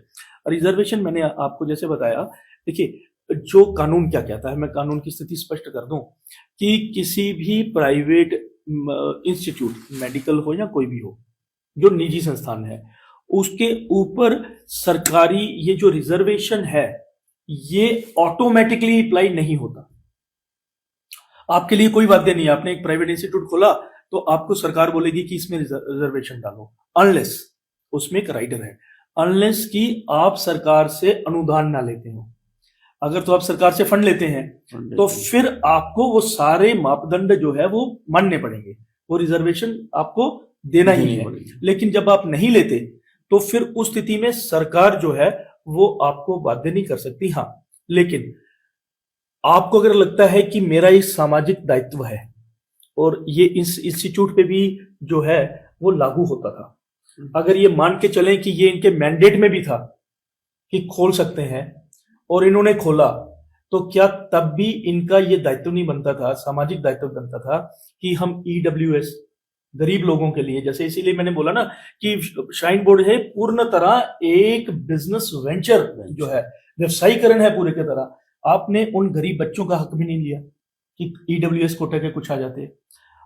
रिजर्वेशन मैंने आपको जैसे बताया, देखिए, जो कानून क्या कहता है, मैं कानून की स्थिति स्पष्ट कर दूं कि किसी भी प्राइवेट इंस्टीट्यूट, मेडिकल हो या कोई भी हो, जो निजी संस्थान है, उसके ऊपर सरकारी ये जो रिजर्वेशन है ये ऑटोमेटिकली अप्लाई नहीं होता। आपके लिए कोई बाध्य नहीं है, आपने एक प्राइवेट इंस्टीट्यूट खोला तो आपको सरकार बोलेगी कि इसमें रिजर्वेशन डालो, अनलेस, उसमें एक राइडर है, अनलेस कि आप सरकार से अनुदान ना लेते हो। अगर तो आप सरकार से फंड लेते हैं तो फिर आपको वो सारे मापदंड जो है वो मानने पड़ेंगे, वो रिजर्वेशन आपको देना ही है। लेकिन जब आप नहीं लेते तो फिर उस स्थिति में सरकार जो है वो आपको बाध्य नहीं कर सकती। हाँ, लेकिन आपको अगर लगता है कि मेरा एक सामाजिक दायित्व है, और ये इस इंस्टीट्यूट पे भी जो है वो लागू होता था, अगर ये मान के चलें कि ये इनके मैंडेट में भी था कि खोल सकते हैं और इन्होंने खोला, तो क्या तब भी इनका ये दायित्व नहीं बनता था, सामाजिक दायित्व बनता था कि हम EWS गरीब लोगों के लिए, जैसे इसीलिए मैंने बोला ना कि श्राइन बोर्ड है पूर्ण तरह एक बिजनेस वेंचर, जो है व्यवसायीकरण है पूरे के तरह। आपने उन गरीब बच्चों का हक भी नहीं लिया कि EWS कोटा के कुछ आ जाते।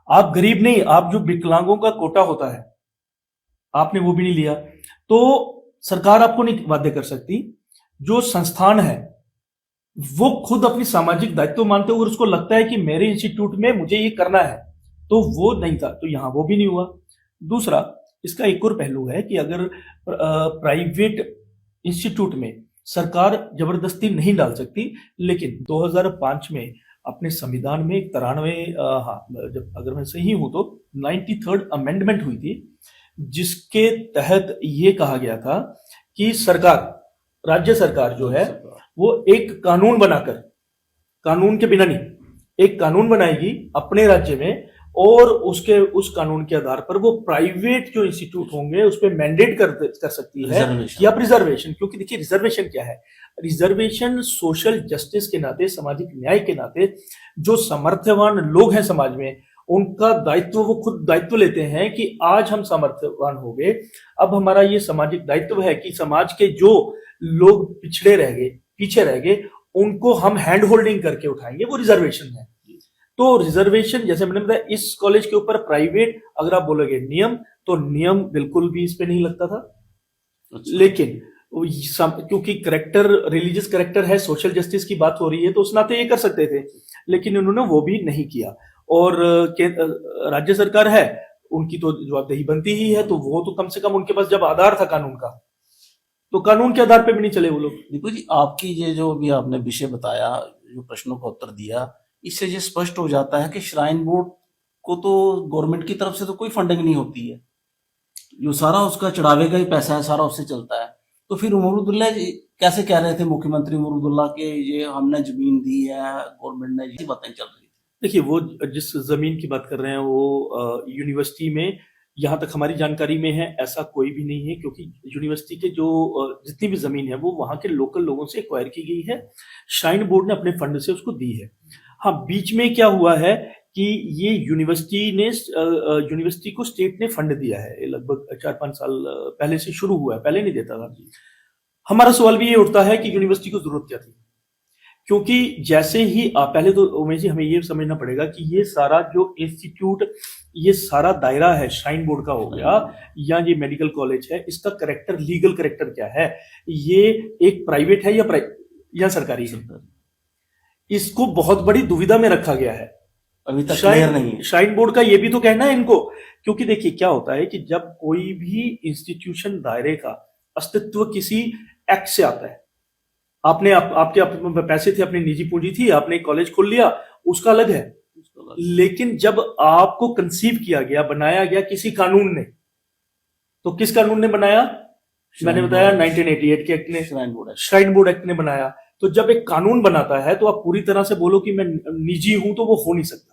आप गरीब नहीं, आप जो विकलांगों का कोटा होता है आपने वो भी नहीं लिया। तो सरकार आपको नहीं बाध्य कर सकती। जो संस्थान है वो खुद अपनी सामाजिक दायित्व मानते हुए उसको लगता है कि मेरे इंस्टीट्यूट में मुझे ये करना है, तो वो नहीं था, तो यहां वो भी नहीं हुआ। दूसरा, इसका एक और पहलू है कि अगर प्राइवेट इंस्टीट्यूट में सरकार जबरदस्ती नहीं डाल सकती, लेकिन 2005 में अपने संविधान में 93, जब अगर मैं सही हूं तो 93rd अमेंडमेंट हुई थी, जिसके तहत ये कहा गया था कि सरकार, राज्य सरकार जो है वो एक कानून बनाकर, कानून के बिना नहीं, एक कानून बनाएगी अपने राज्य में, और उसके उस कानून के आधार पर वो प्राइवेट जो इंस्टीट्यूट होंगे उस पर मैंडेट कर सकती है कि आप रिजर्वेशन, क्योंकि देखिए रिजर्वेशन क्या है, रिजर्वेशन सोशल जस्टिस के नाते, सामाजिक न्याय के नाते, जो सामर्थ्यवान लोग हैं समाज में उनका दायित्व, वो खुद दायित्व लेते हैं कि आज हम सामर्थ्यवान हो गए, अब हमारा ये सामाजिक दायित्व है कि समाज के जो लोग पिछड़े रह गए, पीछे रह गए, उनको हम हैंड होल्डिंग करके उठाएंगे, वो रिजर्वेशन है। तो रिजर्वेशन, जैसे मैंने बताया, इस कॉलेज के ऊपर प्राइवेट अगर आप बोलोगे नियम, तो नियम बिल्कुल भी इस पे नहीं लगता था। लेकिन क्योंकि करेक्टर, रिलीजियस करेक्टर है, सोशल जस्टिस की बात हो रही है, तो उस नाते ये कर सकते थे, लेकिन उन्होंने वो भी नहीं किया। और राज्य सरकार है, उनकी तो जवाबदेही बनती ही है, तो वो तो कम से कम उनके पास जब आधार था कानून का, तो कानून के आधार पे भी नहीं चले वो लोग। दीपक जी, आपकी ये जो भी आपने विषय बताया, जो प्रश्नों का उत्तर दिया, इससे ये स्पष्ट हो जाता है कि श्राइन बोर्ड को तो गवर्नमेंट की तरफ से तो कोई फंडिंग नहीं होती है, जो सारा उसका चढ़ावे का ही पैसा है, सारा उससे चलता है। तो फिर उमर अब्दुल्ला जी कैसे कह रहे थे, मुख्यमंत्री उमर अब्दुल्ला, के ये हमने जमीन दी है गवर्नमेंट ने, ये बातें चल रही थी। देखिए, वो जिस जमीन की बात कर रहे हैं वो यूनिवर्सिटी में, यहाँ तक हमारी जानकारी में है, ऐसा कोई भी नहीं है, क्योंकि यूनिवर्सिटी के जो जितनी भी जमीन है वो वहाँ के लोकल लोगों से एक्वायर की गई है, श्राइन बोर्ड ने अपने फंड से उसको दी है। हाँ, बीच में क्या हुआ है कि ये यूनिवर्सिटी को स्टेट ने फंड दिया है, ये लगभग 4-5 साल पहले से शुरू हुआ है, पहले नहीं देता था। हमारा सवाल भी ये उठता है कि यूनिवर्सिटी को जरूरत क्या थी, क्योंकि जैसे ही पहले तो उमेश जी हमें ये समझना पड़ेगा कि ये सारा जो इंस्टीट्यूट, ये सारा दायरा है श्राइन बोर्ड का हो गया या ये मेडिकल कॉलेज है, इसका करेक्टर, लीगल करेक्टर क्या है, ये एक प्राइवेट है या सरकारी है, इसको बहुत बड़ी दुविधा में रखा गया है। अभी तक क्लियर नहीं है। श्राइन बोर्ड का ये भी तो कहना है इनको, क्योंकि देखिए क्या होता है कि जब कोई भी इंस्टीट्यूशन दायरे का अस्तित्व किसी एक्ट से आता है, आपने आपके पैसे थे, अपनी निजी पूंजी थी, आपने एक कॉलेज खोल लिया, उसका अलग है। लेकिन जब आपको कंसीव किया गया, बनाया गया किसी कानून ने, तो किस कानून ने बनाया? मैंने बताया 1988 के एक्ट ने, श्राइन बोर्ड एक्ट ने बनाया। तो जब एक कानून बनाता है तो आप पूरी तरह से बोलो कि मैं निजी हूं, तो वो हो नहीं सकता।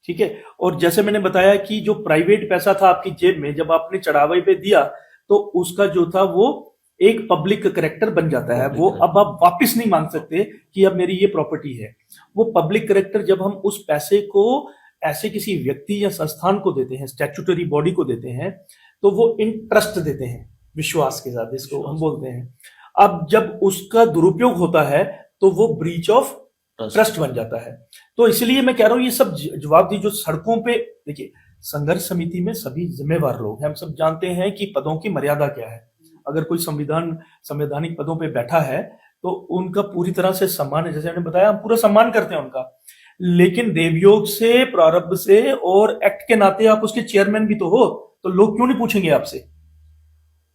ठीक है। और जैसे मैंने बताया कि जो प्राइवेट पैसा था आपकी जेब में, जब आपने चढ़ावे पे दिया तो उसका जो था वो एक पब्लिक करेक्टर बन जाता है। वो अब आप वापस नहीं मांग सकते कि अब मेरी ये प्रॉपर्टी है। वो पब्लिक करेक्टर जब हम उस पैसे को ऐसे किसी व्यक्ति या संस्थान को देते हैं, स्टैट्यूटरी बॉडी को देते हैं, तो वो इंटरेस्ट देते हैं विश्वास के साथ, जिसको हम बोलते हैं। अब जब उसका दुरुपयोग होता है तो वो ब्रीच ऑफ ट्रस्ट बन जाता है। तो इसलिए मैं कह रहा हूं ये सब जवाबदेही जो सड़कों पे, देखिए संघर्ष समिति में सभी जिम्मेवार लोग हैं, हम सब जानते हैं कि पदों की मर्यादा क्या है। अगर कोई संवैधानिक पदों पे बैठा है तो उनका पूरी तरह से सम्मान है, जैसे मैंने बताया हम पूरा सम्मान करते हैं उनका, लेकिन देवयोग से, प्रारब्ध से और एक्ट के नाते आप उसके चेयरमैन भी तो हो, तो लोग क्यों नहीं पूछेंगे आपसे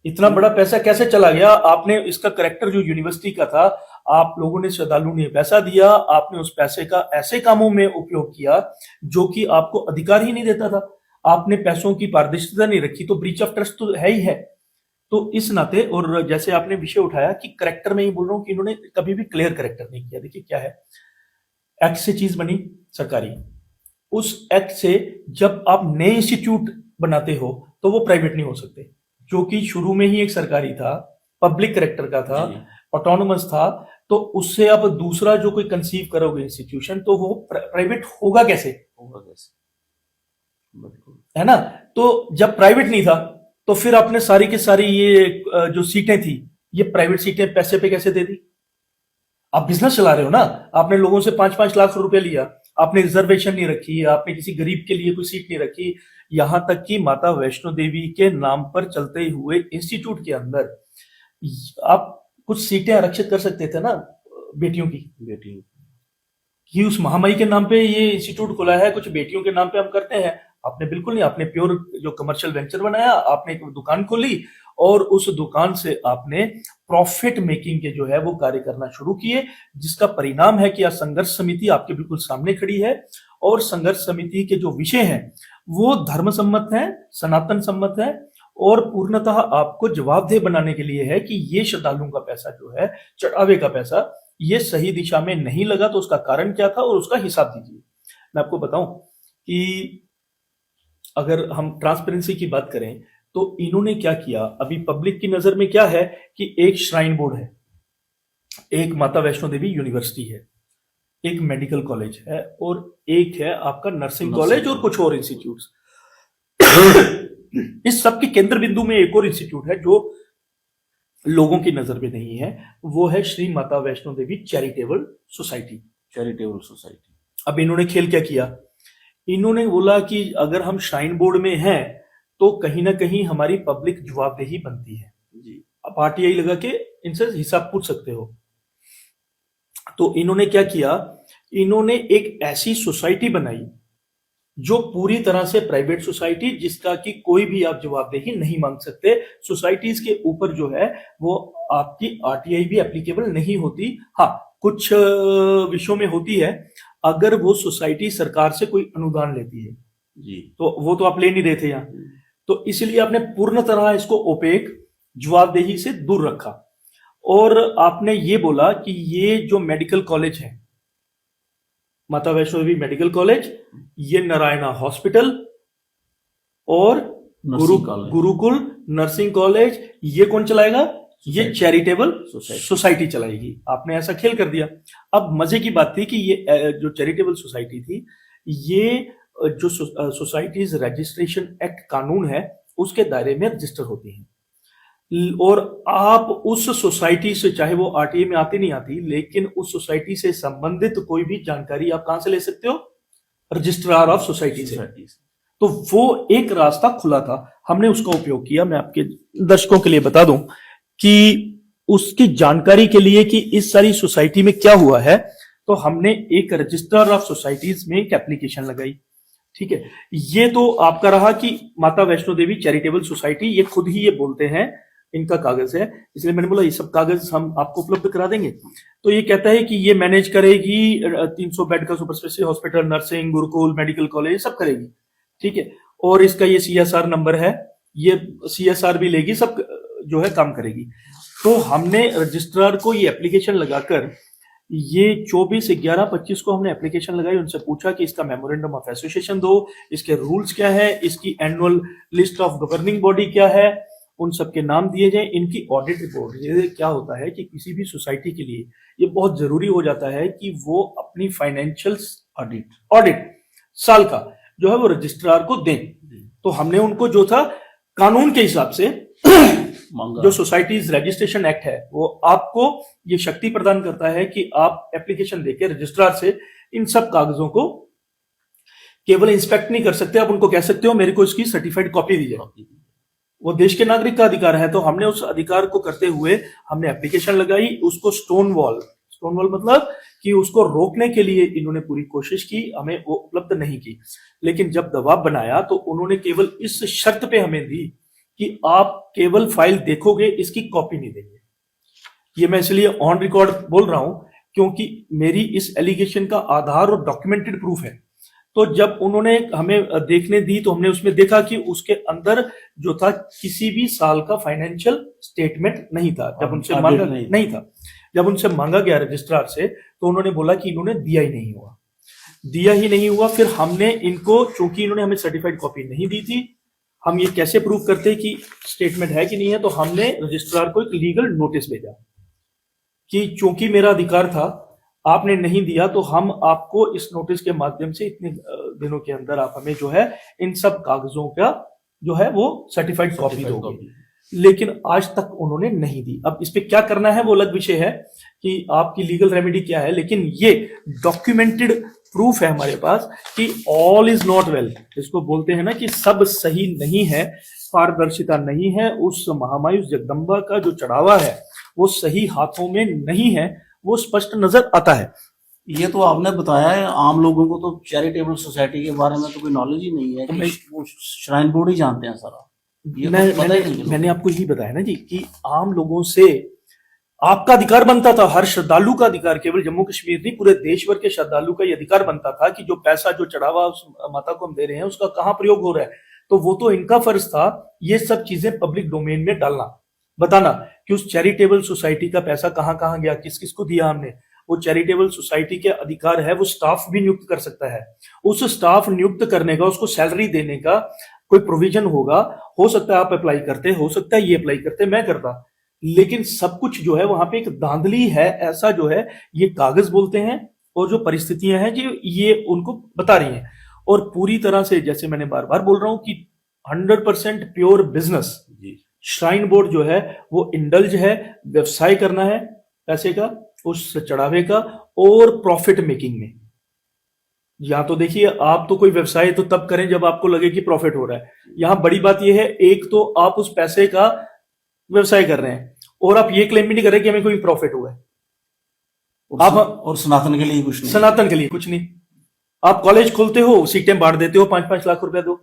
इतना बड़ा पैसा कैसे चला गया? आपने इसका करेक्टर जो यूनिवर्सिटी का था, आप लोगों ने, श्रद्धालु ने पैसा दिया, आपने उस पैसे का ऐसे कामों में उपयोग किया जो कि आपको अधिकार ही नहीं देता था, आपने पैसों की पारदर्शिता नहीं रखी, तो ब्रीच ऑफ ट्रस्ट तो है ही है। तो इस नाते, और जैसे आपने विषय उठाया कि करेक्टर में ही बोल रहा हूं कि इन्होंने कभी भी क्लियर करेक्टर नहीं किया। देखिए क्या है, एक्ट से चीज बनी सरकारी, उस एक्ट से जब आप नए इंस्टीट्यूट बनाते हो तो वो प्राइवेट नहीं हो सकते, जो कि शुरू में ही एक सरकारी था, पब्लिक करेक्टर का था, ऑटोनोमस था। तो उससे आप दूसरा जो कोई कंसीव करोगे इंस्टीट्यूशन, तो वो प्राइवेट होगा कैसे? है ना? तो जब प्राइवेट नहीं था तो फिर आपने सारी की सारी ये जो सीटें थी, ये प्राइवेट सीटें पैसे पे कैसे दे दी? आप बिजनेस चला रहे हो ना, आपने लोगों से 5-5 लाख रुपए लिया, आपने रिजर्वेशन नहीं रखी, आपने किसी गरीब के लिए कोई सीट नहीं रखी, यहां तक कि माता वैष्णो देवी के नाम पर चलते हुए इंस्टीट्यूट के अंदर आप कुछ सीटें आरक्षित कर सकते थे ना बेटियों की उस महामारी के नाम पे ये इंस्टीट्यूट खुला है, कुछ बेटियों के नाम पे हम करते हैं। आपने बिल्कुल नहीं, आपने प्योर जो कमर्शियल वेंचर बनाया, आपने एक दुकान खोली और उस दुकान से आपने प्रॉफिट मेकिंग के जो है वो कार्य करना शुरू किए, जिसका परिणाम है कि आज संघर्ष समिति आपके बिल्कुल सामने खड़ी है। और संघर्ष समिति के जो विषय हैं वो धर्म सम्मत है, सनातन सम्मत है, और पूर्णतः आपको जवाबदेह बनाने के लिए है कि ये श्रद्धालुओं का पैसा जो है, चढ़ावे का पैसा, ये सही दिशा में नहीं लगा, तो उसका कारण क्या था और उसका हिसाब दीजिए। मैं आपको बताऊं कि अगर हम ट्रांसपेरेंसी की बात करें तो इन्होंने क्या किया, अभी पब्लिक की नजर में क्या है कि एक श्राइन बोर्ड है, एक माता वैष्णो देवी यूनिवर्सिटी है, एक मेडिकल कॉलेज है, और एक है आपका नर्सिंग कॉलेज और कुछ और इंस्टीट्यूट्स। इस सब के केंद्र बिंदु में एक और इंस्टीट्यूट है जो लोगों की नजर में नहीं है, वो है श्री माता वैष्णो देवी चैरिटेबल सोसाइटी। अब इन्होंने खेल क्या किया, इन्होंने बोला कि अगर हम श्राइन बोर्ड में हैं तो कहीं ना कहीं हमारी पब्लिक जवाबदेही बनती है जी, आप आरटीआई लगा के इनसे हिसाब पूछ सकते हो। तो इन्होंने क्या किया, इन्होंने एक ऐसी सोसाइटी बनाई जो पूरी तरह से प्राइवेट सोसाइटी, जिसका कि कोई भी आप जवाबदेही नहीं मांग सकते। सोसाइटीज के ऊपर जो है वो आपकी आरटीआई भी एप्लीकेबल नहीं होती। हाँ, कुछ विषयों में होती है। अगर वो सोसाइटी सरकार से कोई अनुदान लेती है जी। तो वो तो आप ले नहीं रहे थे यहाँ, तो इसलिए आपने पूर्ण तरह इसको ओपेक, जवाबदेही से दूर रखा। और आपने ये बोला कि ये जो मेडिकल कॉलेज है, माता वैष्णो देवी मेडिकल कॉलेज, ये नारायणा हॉस्पिटल और गुरुकुल नर्सिंग कॉलेज, ये कौन चलाएगा? ये चैरिटेबल सोसाइटी चलाएगी। आपने ऐसा खेल कर दिया। अब मजे की बात थी कि ये जो चैरिटेबल सोसाइटी थी, ये जो सोसाइटीज रजिस्ट्रेशन एक्ट कानून है उसके दायरे में रजिस्टर होती हैं। और आप उस सोसाइटी से, चाहे वो आरटीए में आती नहीं आती, लेकिन उस सोसाइटी से संबंधित कोई भी जानकारी आप कहां से ले सकते हो? रजिस्ट्रार ऑफ सोसाइटी से। तो वो एक रास्ता खुला था, हमने उसका उपयोग किया। मैं आपके दर्शकों के लिए बता दूं कि उसकी जानकारी के लिए कि इस सारी सोसाइटी में क्या हुआ है, तो हमने एक रजिस्ट्रार ऑफ सोसाइटीज में एक एप्लीकेशन लगाई। ठीक है, ये तो आपका रहा कि माता वैष्णो देवी चैरिटेबल सोसाइटी, ये खुद ही ये बोलते हैं, इनका कागज है, इसलिए मैंने बोला ये सब कागज हम आपको उपलब्ध करा देंगे। तो ये कहता है कि ये मैनेज करेगी 300 बेड का super speciality hospital, nursing, Gurukul medical college, सब करेगी। ठीक है, और इसका ये सीएसआर नंबर है, ये सीएसआर भी लेगी, सब जो है काम करेगी। तो हमने रजिस्ट्रार को ये एप्लीकेशन लगाकर, ये 24/11/25 को हमने एप्लीकेशन लगाई, उनसे पूछा कि इसका मेमोरेंडम ऑफ एसोसिएशन दो, इसके रूल्स क्या है, इसकी annual list of governing body क्या है, उन सबके नाम दिए जाए, इनकी ऑडिट रिपोर्ट। ये क्या होता है कि किसी भी सोसाइटी के लिए ये बहुत जरूरी हो जाता है कि वो अपनी फाइनेंशियल ऑडिट साल का जो है वो रजिस्ट्रार को दें। तो हमने उनको जो था कानून के हिसाब से जो सोसाइटीज रजिस्ट्रेशन एक्ट है वो आपको ये शक्ति प्रदान करता है कि आप एप्लीकेशन देके रजिस्ट्रार से इन सब कागजों को केवल इंस्पेक्ट नहीं कर सकते, आप उनको कह सकते हो मेरे को इसकी सर्टिफाइड कॉपी दीजिए। वो देश के नागरिक का अधिकार है। तो हमने उस अधिकार को करते हुए हमने एप्लीकेशन लगाई, उसको स्टोन वॉल मतलब कि उसको रोकने के लिए इन्होंने पूरी कोशिश की, हमें वो उपलब्ध नहीं की। लेकिन जब दबाव बनाया तो उन्होंने केवल इस शर्त पे हमें दी कि आप केवल फाइल देखोगे, इसकी कॉपी नहीं देंगे। ये मैं इसलिए ऑन रिकॉर्ड बोल रहा हूं क्योंकि मेरी इस एलिगेशन का आधार और डॉक्यूमेंटेड प्रूफ है। तो जब उन्होंने हमें देखने दी तो हमने उसमें देखा कि उसके अंदर जो था किसी भी साल का फाइनेंशियल स्टेटमेंट नहीं था। जब उनसे मांगा नहीं था, जब उनसे मांगा गया रजिस्ट्रार से, तो उन्होंने बोला कि इन्होंने दिया ही नहीं हुआ। फिर हमने इनको, चूंकि इन्होंने हमें सर्टिफाइड कॉपी नहीं दी थी, हम ये कैसे प्रूव करते कि स्टेटमेंट है कि नहीं है, तो हमने रजिस्ट्रार को एक लीगल नोटिस भेजा कि चूंकि मेरा अधिकार था, आपने नहीं दिया, तो हम आपको इस नोटिस के माध्यम से इतने दिनों के अंदर आप हमें जो है इन सब कागजों का जो है वो सर्टिफाइड कॉपी दोगे। लेकिन आज तक उन्होंने नहीं दी। अब इस पे क्या करना है वो अलग विषय है कि आपकी लीगल रेमेडी क्या है, लेकिन ये डॉक्यूमेंटेड प्रूफ है हमारे पास कि ऑल इज नॉट वेल। इसको बोलते हैं ना कि सब सही नहीं है, पारदर्शिता नहीं है, उस महामायु जगदम्बा का जो चढ़ावा है वो सही हाथों में नहीं है, वो स्पष्ट नजर आता है। ये तो आपने बताया है, आम लोगों को तो चैरिटेबल सोसाइटी के बारे में तो कोई नॉलेज ही नहीं है, कि वो श्राइन बोर्ड ही जानते हैं सारा। मैंने आपको यही बताया ना जी कि आम लोगों से आपका अधिकार बनता था, हर श्रद्धालु का अधिकार, केवल जम्मू कश्मीर नहीं पूरे देश भर के श्रद्धालु का यह अधिकार बनता था कि जो पैसा, जो चढ़ावा उस माता को हम दे रहे हैं, उसका कहाँ प्रयोग हो रहा है। तो वो तो इनका फर्ज था ये सब चीजें पब्लिक डोमेन में डालना, बताना कि उस चैरिटेबल सोसाइटी का पैसा कहाँ कहाँ गया, किस किस को दिया हमने। वो चैरिटेबल सोसाइटी के अधिकार है, वो स्टाफ भी नियुक्त कर सकता है। उस स्टाफ नियुक्त करने का, उसको सैलरी देने का कोई प्रोविजन होगा। हो सकता है आप अप्लाई करते, हो सकता है ये अप्लाई करते, मैं करता, लेकिन सब कुछ जो है वहां पे एक धांधली है, ऐसा जो है ये कागज बोलते हैं और जो परिस्थितियां हैं जो ये उनको बता रही हैं। और पूरी तरह से, जैसे मैंने बार बार बोल रहा हूं कि 100% प्योर बिजनेस। श्राइन बोर्ड जो है वो इंडल्ज है, व्यवसाय करना है पैसे का, उस चढ़ावे का और प्रॉफिट मेकिंग में। या तो देखिए, आप तो कोई व्यवसाय तो तब करें जब आपको लगे कि प्रॉफिट हो रहा है। यहां बड़ी बात यह है, एक तो आप उस पैसे का व्यवसाय कर रहे हैं और आप ये क्लेम भी नहीं कर रहे कि हमें कोई प्रॉफिट हुआ है। और सनातन के लिए कुछ नहीं, सनातन के लिए कुछ नहीं। आप कॉलेज खोलते हो, सीटें बांट देते हो, 5-5 लाख रुपया दो।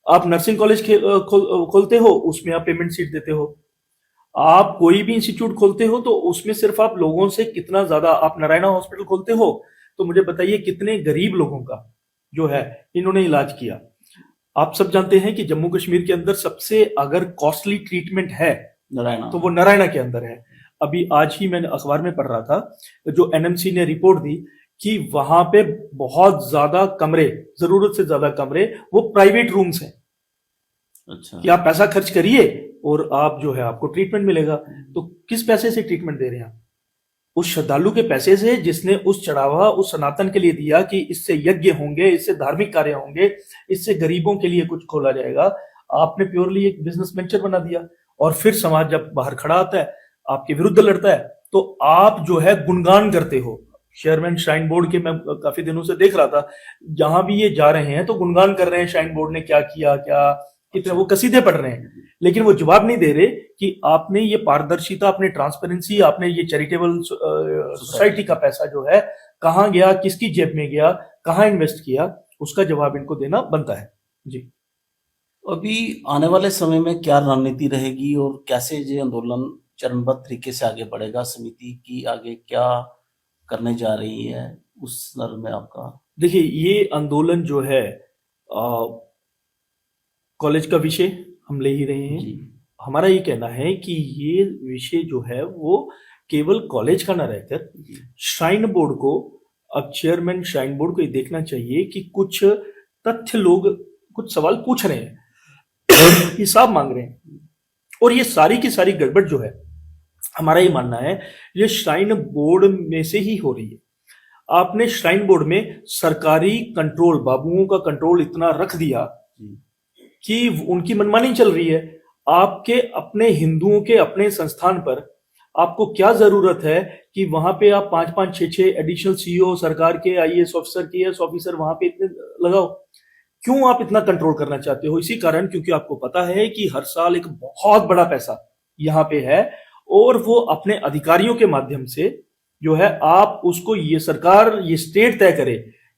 आप नर्सिंग कॉलेज खोलते हो, उसमें आप पेमेंट सीट देते हो। आप कोई भी इंस्टीट्यूट खोलते हो तो उसमें सिर्फ आप लोगों से कितना ज्यादा, आप नारायणा हॉस्पिटल खोलते हो तो मुझे बताइए कितने गरीब लोगों का जो है इन्होंने इलाज किया। आप सब जानते हैं कि जम्मू कश्मीर के अंदर सबसे अगर कॉस्टली ट्रीटमेंट है नारायणा तो वो नारायणा के अंदर है। अभी आज ही मैंने अखबार में पढ़ रहा था, जो एनएमसी ने रिपोर्ट दी कि वहां पे बहुत ज्यादा कमरे, जरूरत से ज्यादा कमरे वो प्राइवेट रूम्स हैं अच्छा कि आप पैसा खर्च करिए और आप जो है आपको ट्रीटमेंट मिलेगा। तो किस पैसे से ट्रीटमेंट दे रहे हैं आप? उस श्रद्धालु के पैसे से जिसने उस चढ़ावा उस सनातन के लिए दिया कि इससे यज्ञ होंगे, इससे धार्मिक कार्य होंगे, इससे गरीबों के लिए कुछ खोला जाएगा। आपने प्योरली एक बिजनेस वेंचर बना दिया और फिर समाज जब बाहर खड़ा आता है, आपके विरुद्ध लड़ता है, तो आप जो है गुणगान करते हो। चेयरमैन श्राइन बोर्ड के मैं काफी दिनों से देख रहा था, जहां भी ये जा रहे हैं तो गुणगान कर रहे हैं, श्राइन बोर्ड ने क्या किया, क्या कितने वो कसीदे पढ़ रहे हैं, लेकिन वो जवाब नहीं दे रहे कि आपने ये पारदर्शिता, आपने ट्रांसपेरेंसी, आपने ये चैरिटेबल सोसाइटी का पैसा जो है कहाँ गया, किसकी जेब में गया, कहाँ इन्वेस्ट किया, उसका जवाब इनको देना बनता है। जी। अभी आने वाले समय में क्या रणनीति रहेगी और कैसे ये आंदोलन चरणबद्ध तरीके से आगे बढ़ेगा? समिति की आगे क्या करने जा रही है उस संदर्भ में आपका? देखिए, ये आंदोलन जो है कॉलेज का विषय हम ले ही रहे हैं। जी हमारा ये कहना है कि ये विषय जो है वो केवल कॉलेज का ना रहकर श्राइन बोर्ड को, अब चेयरमैन श्राइन बोर्ड को ये देखना चाहिए कि कुछ तथ्य लोग कुछ सवाल पूछ रहे हैं, हिसाब मांग रहे हैं, और ये सारी की सारी गड़बड़ जो है, हमारा ये मानना है ये श्राइन बोर्ड में से ही हो रही है। आपने श्राइन बोर्ड में सरकारी कंट्रोल, बाबुओं का कंट्रोल इतना रख दिया कि उनकी मनमानी चल रही है। आपके अपने हिंदुओं के अपने संस्थान पर आपको क्या जरूरत है कि वहां पे आप 5-5, 6-6 एडिशनल सीईओ सरकार के, आईएएस ऑफिसर, केएएस ऑफिसर वहां पे इतने लगाओ? क्यों आप इतना कंट्रोल करना चाहते हो? इसी कारण, क्योंकि आपको पता है कि हर साल एक बहुत बड़ा पैसा यहाँ पे है और वो अपने अधिकारियों के माध्यम से जो है आप उसको, ये सरकार, ये स्टेट तय करे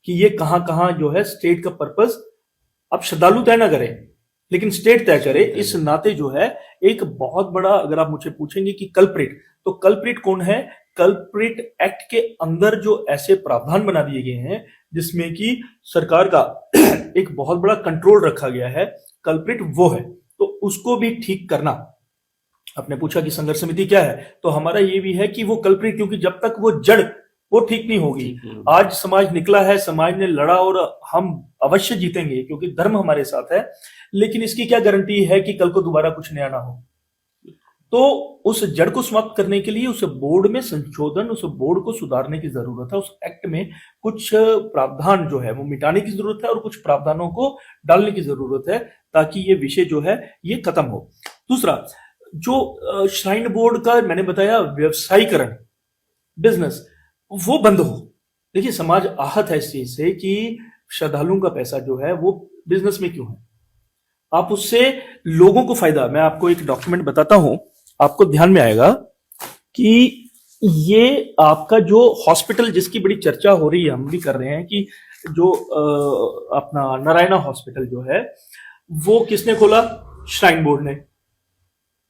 कि ये कहां कहां जो है स्टेट का पर्पस, अब श्रद्धालु तय ना करें लेकिन स्टेट तय करे। इस नाते जो है एक बहुत बड़ा, अगर आप मुझे पूछेंगे कि कल्प्रिट, तो कल्प्रिट कौन है? कल्प्रिट एक्ट के अंदर जो ऐसे प्रावधान बना दिए गए हैं जिसमें कि सरकार का एक बहुत बड़ा कंट्रोल रखा गया है, कल्प्रिट वो है। तो उसको भी ठीक करना। आपने पूछा कि संघर्ष समिति क्या है, तो हमारा ये भी है कि वो कल्प्रिट, क्योंकि जब तक वो जड़ वो ठीक नहीं होगी। आज समाज निकला है, समाज ने लड़ा और हम अवश्य जीतेंगे क्योंकि धर्म हमारे साथ है, लेकिन इसकी क्या गारंटी है कि कल को दोबारा कुछ नया ना हो? तो उस जड़ को समाप्त करने के लिए उस बोर्ड में संशोधन, उस बोर्ड को सुधारने की जरूरत है। उस एक्ट में कुछ प्रावधान जो है वो मिटाने की जरूरत है और कुछ प्रावधानों को डालने की जरूरत है ताकि ये विषय जो है ये खत्म हो। दूसरा, जो श्राइन बोर्ड का मैंने बताया व्यवसायीकरण, बिजनेस, वो बंद हो। देखिए, समाज आहत है इस चीज से कि श्रद्धालुओं का पैसा जो है वो बिजनेस में क्यों है। आप उससे लोगों को फायदा, मैं आपको एक डॉक्यूमेंट बताता हूं, आपको ध्यान में आएगा कि ये आपका जो हॉस्पिटल जिसकी बड़ी चर्चा हो रही है, हम भी कर रहे हैं कि जो अपना नारायणा हॉस्पिटल जो है वो किसने खोला? श्राइन बोर्ड ने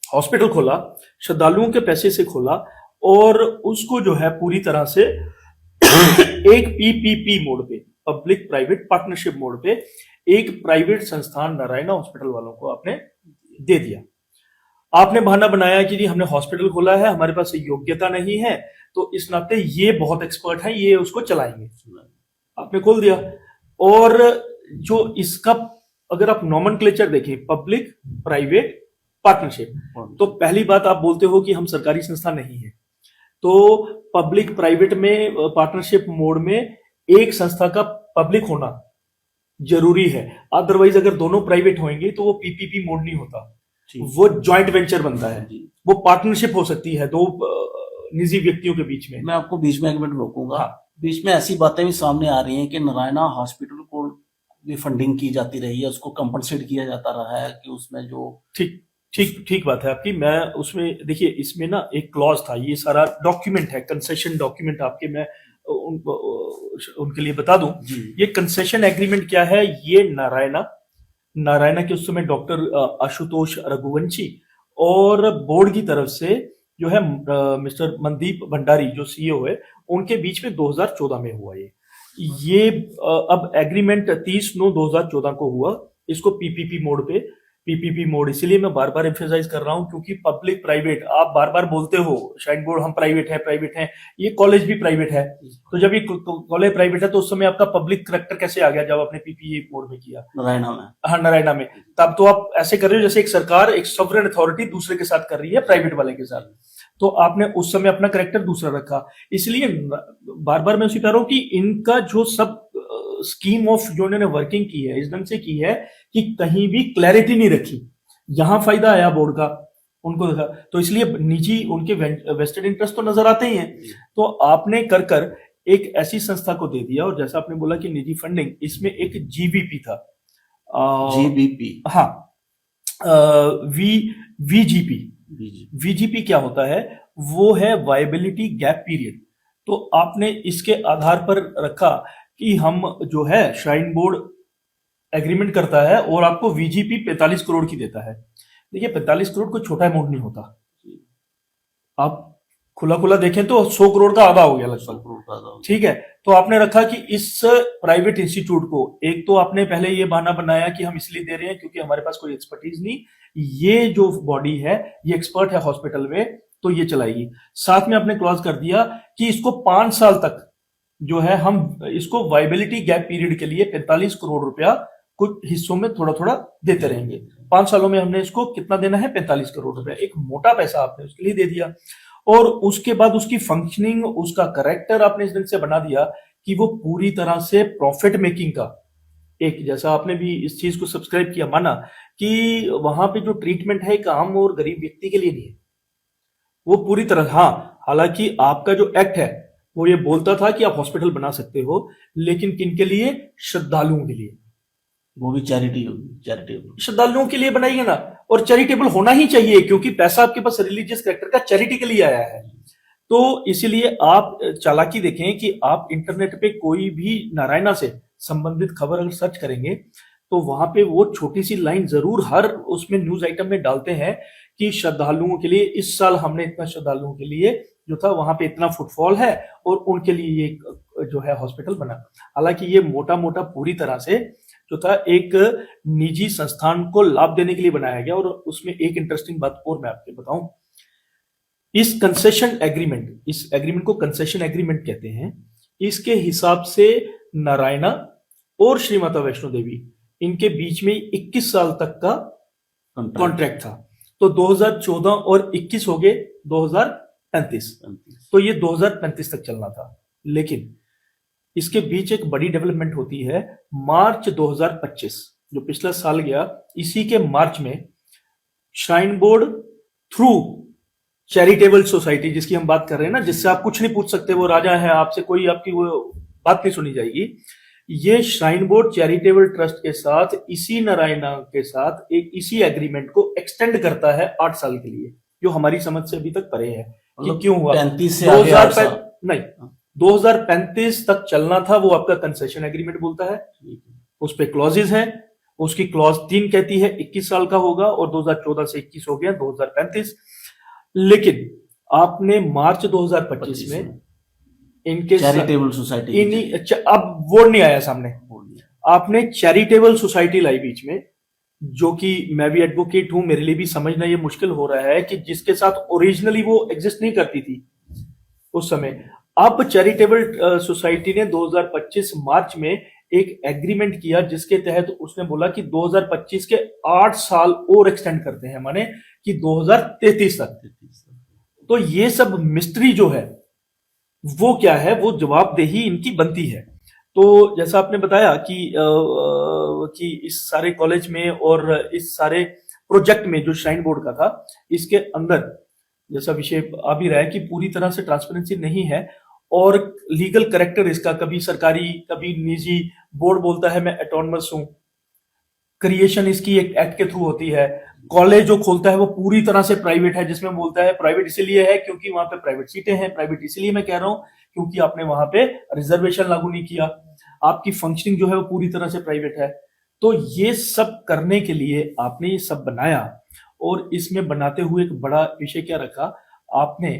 हॉस्पिटल खोला, श्रद्धालुओं के पैसे से खोला और उसको जो है पूरी तरह से एक पीपीपी मोड पे, पब्लिक प्राइवेट पार्टनरशिप मोड पे, एक प्राइवेट संस्थान नारायणा हॉस्पिटल वालों को आपने दे दिया। आपने बहाना बनाया कि हमने हॉस्पिटल खोला है, हमारे पास योग्यता नहीं है, तो इस नाते ये बहुत एक्सपर्ट है, ये उसको चलाएंगे। आपने खोल दिया। और जो इसका अगर आप नॉमेनक्लेचर देखें, पब्लिक प्राइवेट पार्टनरशिप, तो पहली बात आप बोलते हो कि हम सरकारी संस्था नहीं है, तो पब्लिक प्राइवेट में पार्टनरशिप मोड में एक संस्था का पब्लिक होना जरूरी है। अदरवाइज अगर दोनों प्राइवेट होंगे तो वो पीपीपी मोड नहीं होता, वो जॉइंट वेंचर बनता है, वो पार्टनरशिप हो सकती है दो निजी व्यक्तियों के बीच में। मैं आपको बीच में एक मिनट रोकूंगा। बीच में ऐसी बातें भी सामने आ रही हैं कि नारायणा हॉस्पिटल को भी फंडिंग की जाती रही है, उसको कंपनसेट किया जाता रहा है कि उसमें जो ठीक बात है आपकी। मैं उसमें देखिए, इसमें ना एक क्लॉज था, ये सारा डॉक्यूमेंट है, कंसेशन डॉक्यूमेंट आपके मैं उनके लिए बता दूं, जी ये कंसेशन एग्रीमेंट क्या है। ये नारायणा के उस समय डॉक्टर आशुतोष रघुवंशी और बोर्ड की तरफ से जो है मिस्टर मनदीप भंडारी जो सीईओ है, उनके बीच में 2014 में हुआ ये अब एग्रीमेंट 30/9/2014 को हुआ। इसको पीपीपी मोड इसलिए मैं बार बार एम्फेसाइज कर रहा हूं क्योंकि पब्लिक प्राइवेट आप बार बार बोलते हो शाइन बोर्ड हम प्राइवेट है, ये कॉलेज भी प्राइवेट है। तो जब ये कॉलेज प्राइवेट है तो उस समय आपका पब्लिक करेक्टर कैसे आ गया जब आपने पीपीपी मोड में किया? नारायणा में। हाँ, नारायणा में। तब तो आप ऐसे कर रहे हो जैसे एक सरकार एक सॉवरेन अथॉरिटी दूसरे के साथ कर रही है प्राइवेट वाले के साथ, तो आपने उस समय अपना करेक्टर दूसरा रखा। इसलिए बार बार मैं उसी कह रहा हूं कि इनका जो सब स्कीम ऑफ जो इन्होंने वर्किंग की है इस ढंग से की है कि कहीं भी क्लैरिटी नहीं रखी। यहां फायदा आया बोर्ड का, उनको देखा, तो इसलिए निजी उनके वेस्टेड इंटरेस्ट तो नजर आते ही हैं। तो आपने कर एक ऐसी संस्था को दे दिया, और जैसा आपने बोला कि निजी फंडिंग, इसमें एक जीबीपी था, जीबीपी, हाँ, वीजीपी क्या होता है? वो है वायबिलिटी गैप पीरियड। तो आपने इसके आधार पर रखा कि हम जो है श्राइन बोर्ड एग्रीमेंट करता है और आपको वीजीपी 45 करोड़ की देता है। देखिए 45 करोड़ कोई छोटा अमाउंट नहीं होता। आप खुला देखें तो 100 करोड़ का आधा हो गया लगभग, ठीक है। तो आपने रखा कि इस प्राइवेट इंस्टीट्यूट को, एक तो आपने पहले ये बहाना बनाया कि हम इसलिए दे रहे हैं क्योंकि हमारे पास कोई एक्सपर्टीज नहीं, ये जो बॉडी है ये एक्सपर्ट है हॉस्पिटल में तो ये चलाएगी। साथ में आपने क्लॉज कर दिया कि इसको 5 साल तक जो है हम इसको वायबिलिटी गैप पीरियड के लिए 45 करोड़ रुपया कुछ हिस्सों में थोड़ा थोड़ा देते रहेंगे। 5 सालों में हमने इसको कितना देना है? 45 करोड़ रुपया। एक मोटा पैसा आपने उसके लिए दे दिया, और उसके बाद उसकी फंक्शनिंग, उसका करेक्टर आपने इस ढंग से बना दिया कि वो पूरी तरह से प्रॉफिट मेकिंग का एक, जैसा आपने भी इस चीज को सब्सक्राइब किया, माना कि वहां पे जो ट्रीटमेंट है एक आम और गरीब व्यक्ति के लिए नहीं है, वो पूरी तरह, हाँ, हालांकि आपका जो एक्ट है वो ये बोलता था कि आप हॉस्पिटल बना सकते हो, लेकिन किन के लिए? श्रद्धालुओं के लिए। वो भी चैरिटेबल श्रद्धालुओं के लिए बनाई है ना, और चैरिटेबल होना ही चाहिए क्योंकि पैसा आपके पास रिलीजियस कैरेक्टर का चैरिटी के लिए आया है। तो इसीलिए आप चालाकी देखें कि आप इंटरनेट पे कोई भी नारायणा से संबंधित खबर अगर सर्च करेंगे तो वहां पे वो छोटी सी लाइन जरूर हर उसमें न्यूज आइटम में डालते हैं कि श्रद्धालुओं के लिए इस साल हमने इतना, श्रद्धालुओं के लिए जो था वहां पे इतना फुटफॉल है और उनके लिए ये जो है हॉस्पिटल बना। हालांकि ये मोटा मोटा पूरी तरह से जो था एक निजी संस्थान को लाभ देने के लिए बनाया गया। और उसमें एक इंटरेस्टिंग बात और मैं आपको बताऊं, इस कंसेशन एग्रीमेंट, इस एग्रीमेंट को कंसेशन एग्रीमेंट कहते हैं। इसके हिसाब से नारायणा और श्री माता वैष्णो देवी, इनके बीच में 21 साल तक का कॉन्ट्रैक्ट था। तो 2014 और 21 हो गए 2035, तो ये 2035 तक चलना था। लेकिन इसके बीच एक बड़ी डेवलपमेंट होती है मार्च 2025, जो पिछला साल गया, इसी के मार्च में shrine board through charitable society, जिसकी हम बात कर रहे हैं ना, जिससे आप कुछ नहीं पूछ सकते, वो राजा है, आपसे कोई आपकी वो बात नहीं सुनी जाएगी, ये श्राइन बोर्ड चैरिटेबल ट्रस्ट के साथ, इसी नारायणा के साथ एक इसी एग्रीमेंट को एक्सटेंड करता है 8 साल के लिए, जो हमारी समझ से अभी तक परे है कि क्यों हुआ। 35 से आगे 8 साल नहीं, 2035 तक चलना था, वो आपका कंसेशन एग्रीमेंट बोलता है, उस पे क्लॉजेज है। उसकी क्लॉज 3 कहती है 21 साल का होगा, और 2014 से 21 हो गया 2035। लेकिन आपने मार्च 2025 में इनके चैरिटेबल सोसाइटी, अब बोर्ड नहीं आया सामने, आपने चैरिटेबल सोसाइटी लाई बीच में, जो कि मैं भी एडवोकेट हूं, मेरे लिए भी समझना ये मुश्किल हो रहा है कि जिसके साथ ओरिजिनली वो एग्जिस्ट नहीं करती थी उस समय। अब चैरिटेबल सोसाइटी ने 2025 मार्च में एक एग्रीमेंट किया, जिसके तहत उसने बोला कि 2025 के 8 साल और एक्सटेंड करते हैं, माने कि 2033 तक। तो ये सब मिस्ट्री जो है वो क्या है, वो जवाबदेही इनकी बनती है। तो जैसा आपने बताया कि इस सारे कॉलेज में और इस सारे प्रोजेक्ट में जो श्राइन बोर्ड का था, इसके अंदर जैसा विषय आ भी रहा है कि पूरी तरह से ट्रांसपेरेंसी नहीं है, और लीगल करेक्टर इसका कभी सरकारी कभी निजी, बोर्ड बोलता है मैं ऑटोनमस हूं, क्रिएशन इसकी एक एक्ट के थ्रू होती है, कॉलेज जो खोलता है वो पूरी तरह से प्राइवेट है, जिसमें बोलता है प्राइवेट इसीलिए है क्योंकि वहां पे प्राइवेट सीटें हैं। प्राइवेट इसीलिए मैं कह रहा हूं क्योंकि आपने वहां पे रिजर्वेशन लागू नहीं किया, आपकी फंक्शनिंग जो है वो पूरी तरह से प्राइवेट है। तो ये सब करने के लिए आपने ये सब बनाया, और इसमें बनाते हुए एक बड़ा विषय क्या रखा आपने,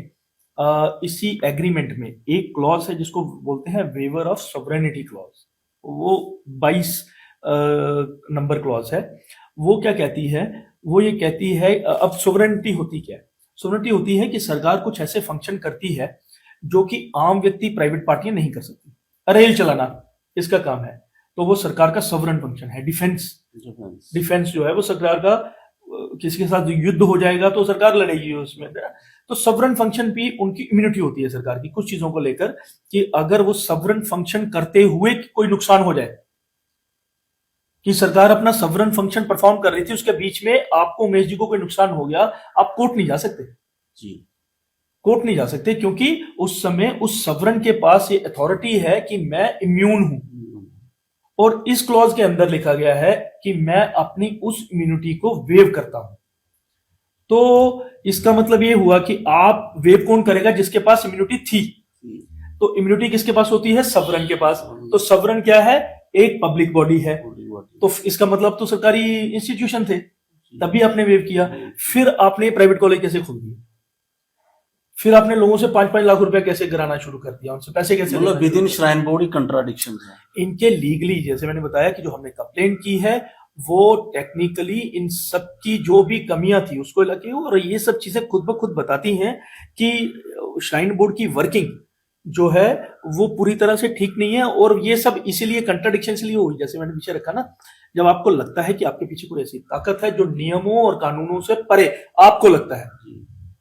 इसी एग्रीमेंट में एक क्लॉज है जिसको बोलते हैं वेवर ऑफ सॉवरेनिटी क्लॉज, वो 22 नंबर क्लॉज है। वो क्या कहती है, वो ये कहती है, अब सोवरेनिटी होती क्या है, सोवरेनिटी होती है कि सरकार कुछ ऐसे फंक्शन करती है जो कि आम व्यक्ति, प्राइवेट पार्टियां नहीं कर सकती। रेल चलाना इसका काम है, तो वो सरकार का सॉवरेन फंक्शन है। डिफेंस जो है वो सरकार का, किसी के साथ युद्ध हो जाएगा तो सरकार लड़ेगी उसमें। तो सॉवरेन फंक्शन भी उनकी इम्यूनिटी होती है सरकार की कुछ चीजों को लेकर, कि अगर वो सॉवरेन फंक्शन करते हुए कोई नुकसान हो जाए, कि सरकार अपना सॉवरेन फंक्शन परफॉर्म कर रही थी, उसके बीच में आपको, उमेश जी को कोई नुकसान हो गया, आप कोर्ट नहीं जा सकते जी, कोर्ट नहीं जा सकते, क्योंकि उस समय उस सॉवरेन के पास ये अथॉरिटी है कि मैं इम्यून हूं। और इस क्लॉज के अंदर लिखा गया है कि मैं अपनी उस इम्यूनिटी को वेव करता हूं। तो इसका मतलब ये हुआ कि आप वेव कौन करेगा, जिसके पास इम्यूनिटी थी। तो इम्यूनिटी किसके पास होती है, सॉवरेन के पास। तो सॉवरेन क्या है, एक पब्लिक बॉडी है, तो इसका मतलब तो सरकारी इंस्टीट्यूशन थे, तभी आपने वेव किया। फिर आपने प्राइवेट कॉलेज कैसे खोल दिए, फिर आपने लोगों से 5-5 लाख रुपया कैसे गिराना शुरू कर दिया, उनसे पैसे कैसे, मतलब with in shrine board he contradiction है इनके लीगली। जैसे मैंने बताया कि जो हमने कंप्लेंट की है वो टेक्निकली इन सब की जो भी कमियां थी उसको लगी, और ये सब चीजें खुद ब खुद बताती हैं कि श्राइन बोर्ड की वर्किंग जो है वो पूरी तरह से ठीक नहीं है। और ये सब इसीलिए कंट्राडिक्शन इसलिए हुई, जैसे मैंने पीछे रखा ना, जब आपको लगता है कि आपके पीछे कोई ऐसी ताकत है जो नियमों और कानूनों से परे आपको लगता है,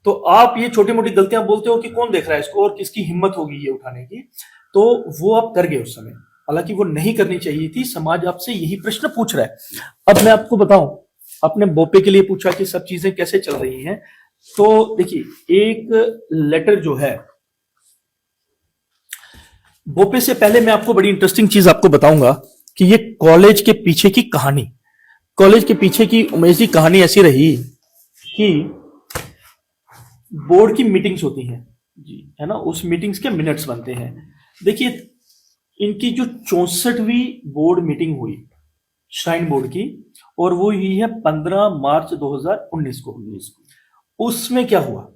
तो आप ये छोटी मोटी गलतियां बोलते हो कि कौन देख रहा है इसको और किसकी हिम्मत होगी ये उठाने की, तो वो आप कर गए उस समय, हालांकि वो नहीं करनी चाहिए थी। समाज आपसे यही प्रश्न पूछ रहा है। अब मैं आपको बताऊं, आपने बोपे के लिए पूछा कि सब चीजें कैसे चल रही हैं, तो देखिए एक लेटर जो है बोपे से पहले मैं आपको बड़ी इंटरेस्टिंग चीज आपको बताऊंगा कि ये कॉलेज के पीछे की कहानी, कॉलेज के पीछे की उमेश जी कहानी ऐसी रही कि बोर्ड की मीटिंग्स होती हैं जी, है ना, उस मीटिंग्स के मिनट्स बनते हैं। देखिए इनकी जो 64वीं बोर्ड मीटिंग हुई श्राइन बोर्ड की, और वो हुई है 15 मार्च 2019 को। उसमें क्या हुआ,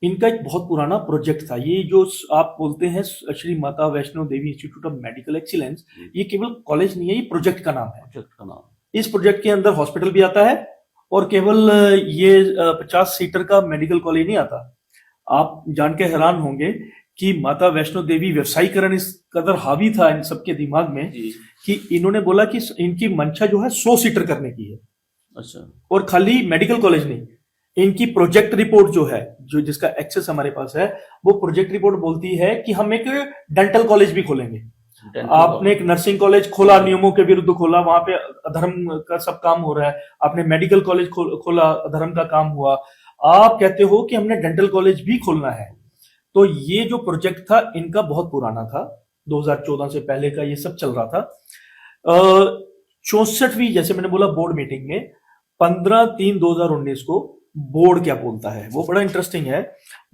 इनका एक बहुत पुराना प्रोजेक्ट था, ये जो आप बोलते हैं Shri Mata Vaishno Devi institute of medical excellence, ये केवल कॉलेज नहीं है, ये प्रोजेक्ट का नाम है। प्रोजेक्ट का नाम, इस प्रोजेक्ट के अंदर हॉस्पिटल भी आता है, और केवल ये 50 सीटर का मेडिकल कॉलेज नहीं आता। आप जान के हैरान होंगे कि माता वैष्णो देवी व्यवसायीकरण इस कदर हावी था इन सबके दिमाग में कि इन्होंने बोला कि इनकी मंशा जो है 100 सीटर करने की है। अच्छा, और खाली मेडिकल कॉलेज नहीं, इनकी प्रोजेक्ट रिपोर्ट जो है, जो जिसका एक्सेस हमारे पास है, वो प्रोजेक्ट रिपोर्ट बोलती है कि हम एक डेंटल कॉलेज भी खोलेंगे। आपने एक नर्सिंग कॉलेज खोला, नियमों के विरुद्ध खोला, वहां पे अधर्म का सब काम हो रहा है। आपने मेडिकल कॉलेज खोला, अधर्म का काम हुआ। आप कहते हो कि हमने डेंटल कॉलेज भी खोलना है। तो ये जो प्रोजेक्ट था इनका बहुत पुराना था, 2014 से पहले का ये सब चल रहा था। 64वीं जैसे मैंने बोला बोर्ड मीटिंग में 15/3/2019 को बोर्ड क्या बोलता है, वो बड़ा इंटरेस्टिंग है।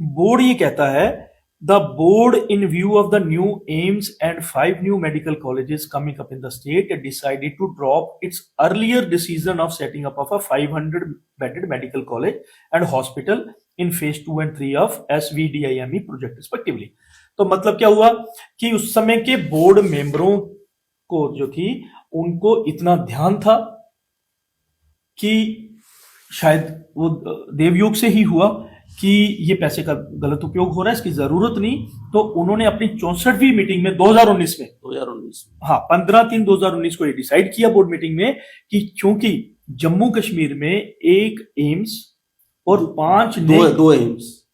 बोर्ड ये कहता है, The board, in view of the new aims and 5 new medical colleges coming up in the state, decided to drop its earlier decision of setting up of a 500-bedded medical college and hospital in phase 2 and 3 of SVDIME project respectively. तो मतलब क्या हुआ कि उस समय के board मेंबरों को जो थी उनको इतना ध्यान था कि शायद वो देवयोग से ही हुआ कि ये पैसे का गलत उपयोग हो रहा है, इसकी जरूरत नहीं। तो उन्होंने अपनी 64वीं मीटिंग में 2019 में 15/3/2019 को ये डिसाइड किया बोर्ड मीटिंग में कि क्योंकि जम्मू कश्मीर में एक एम्स और 5 दो एम्स,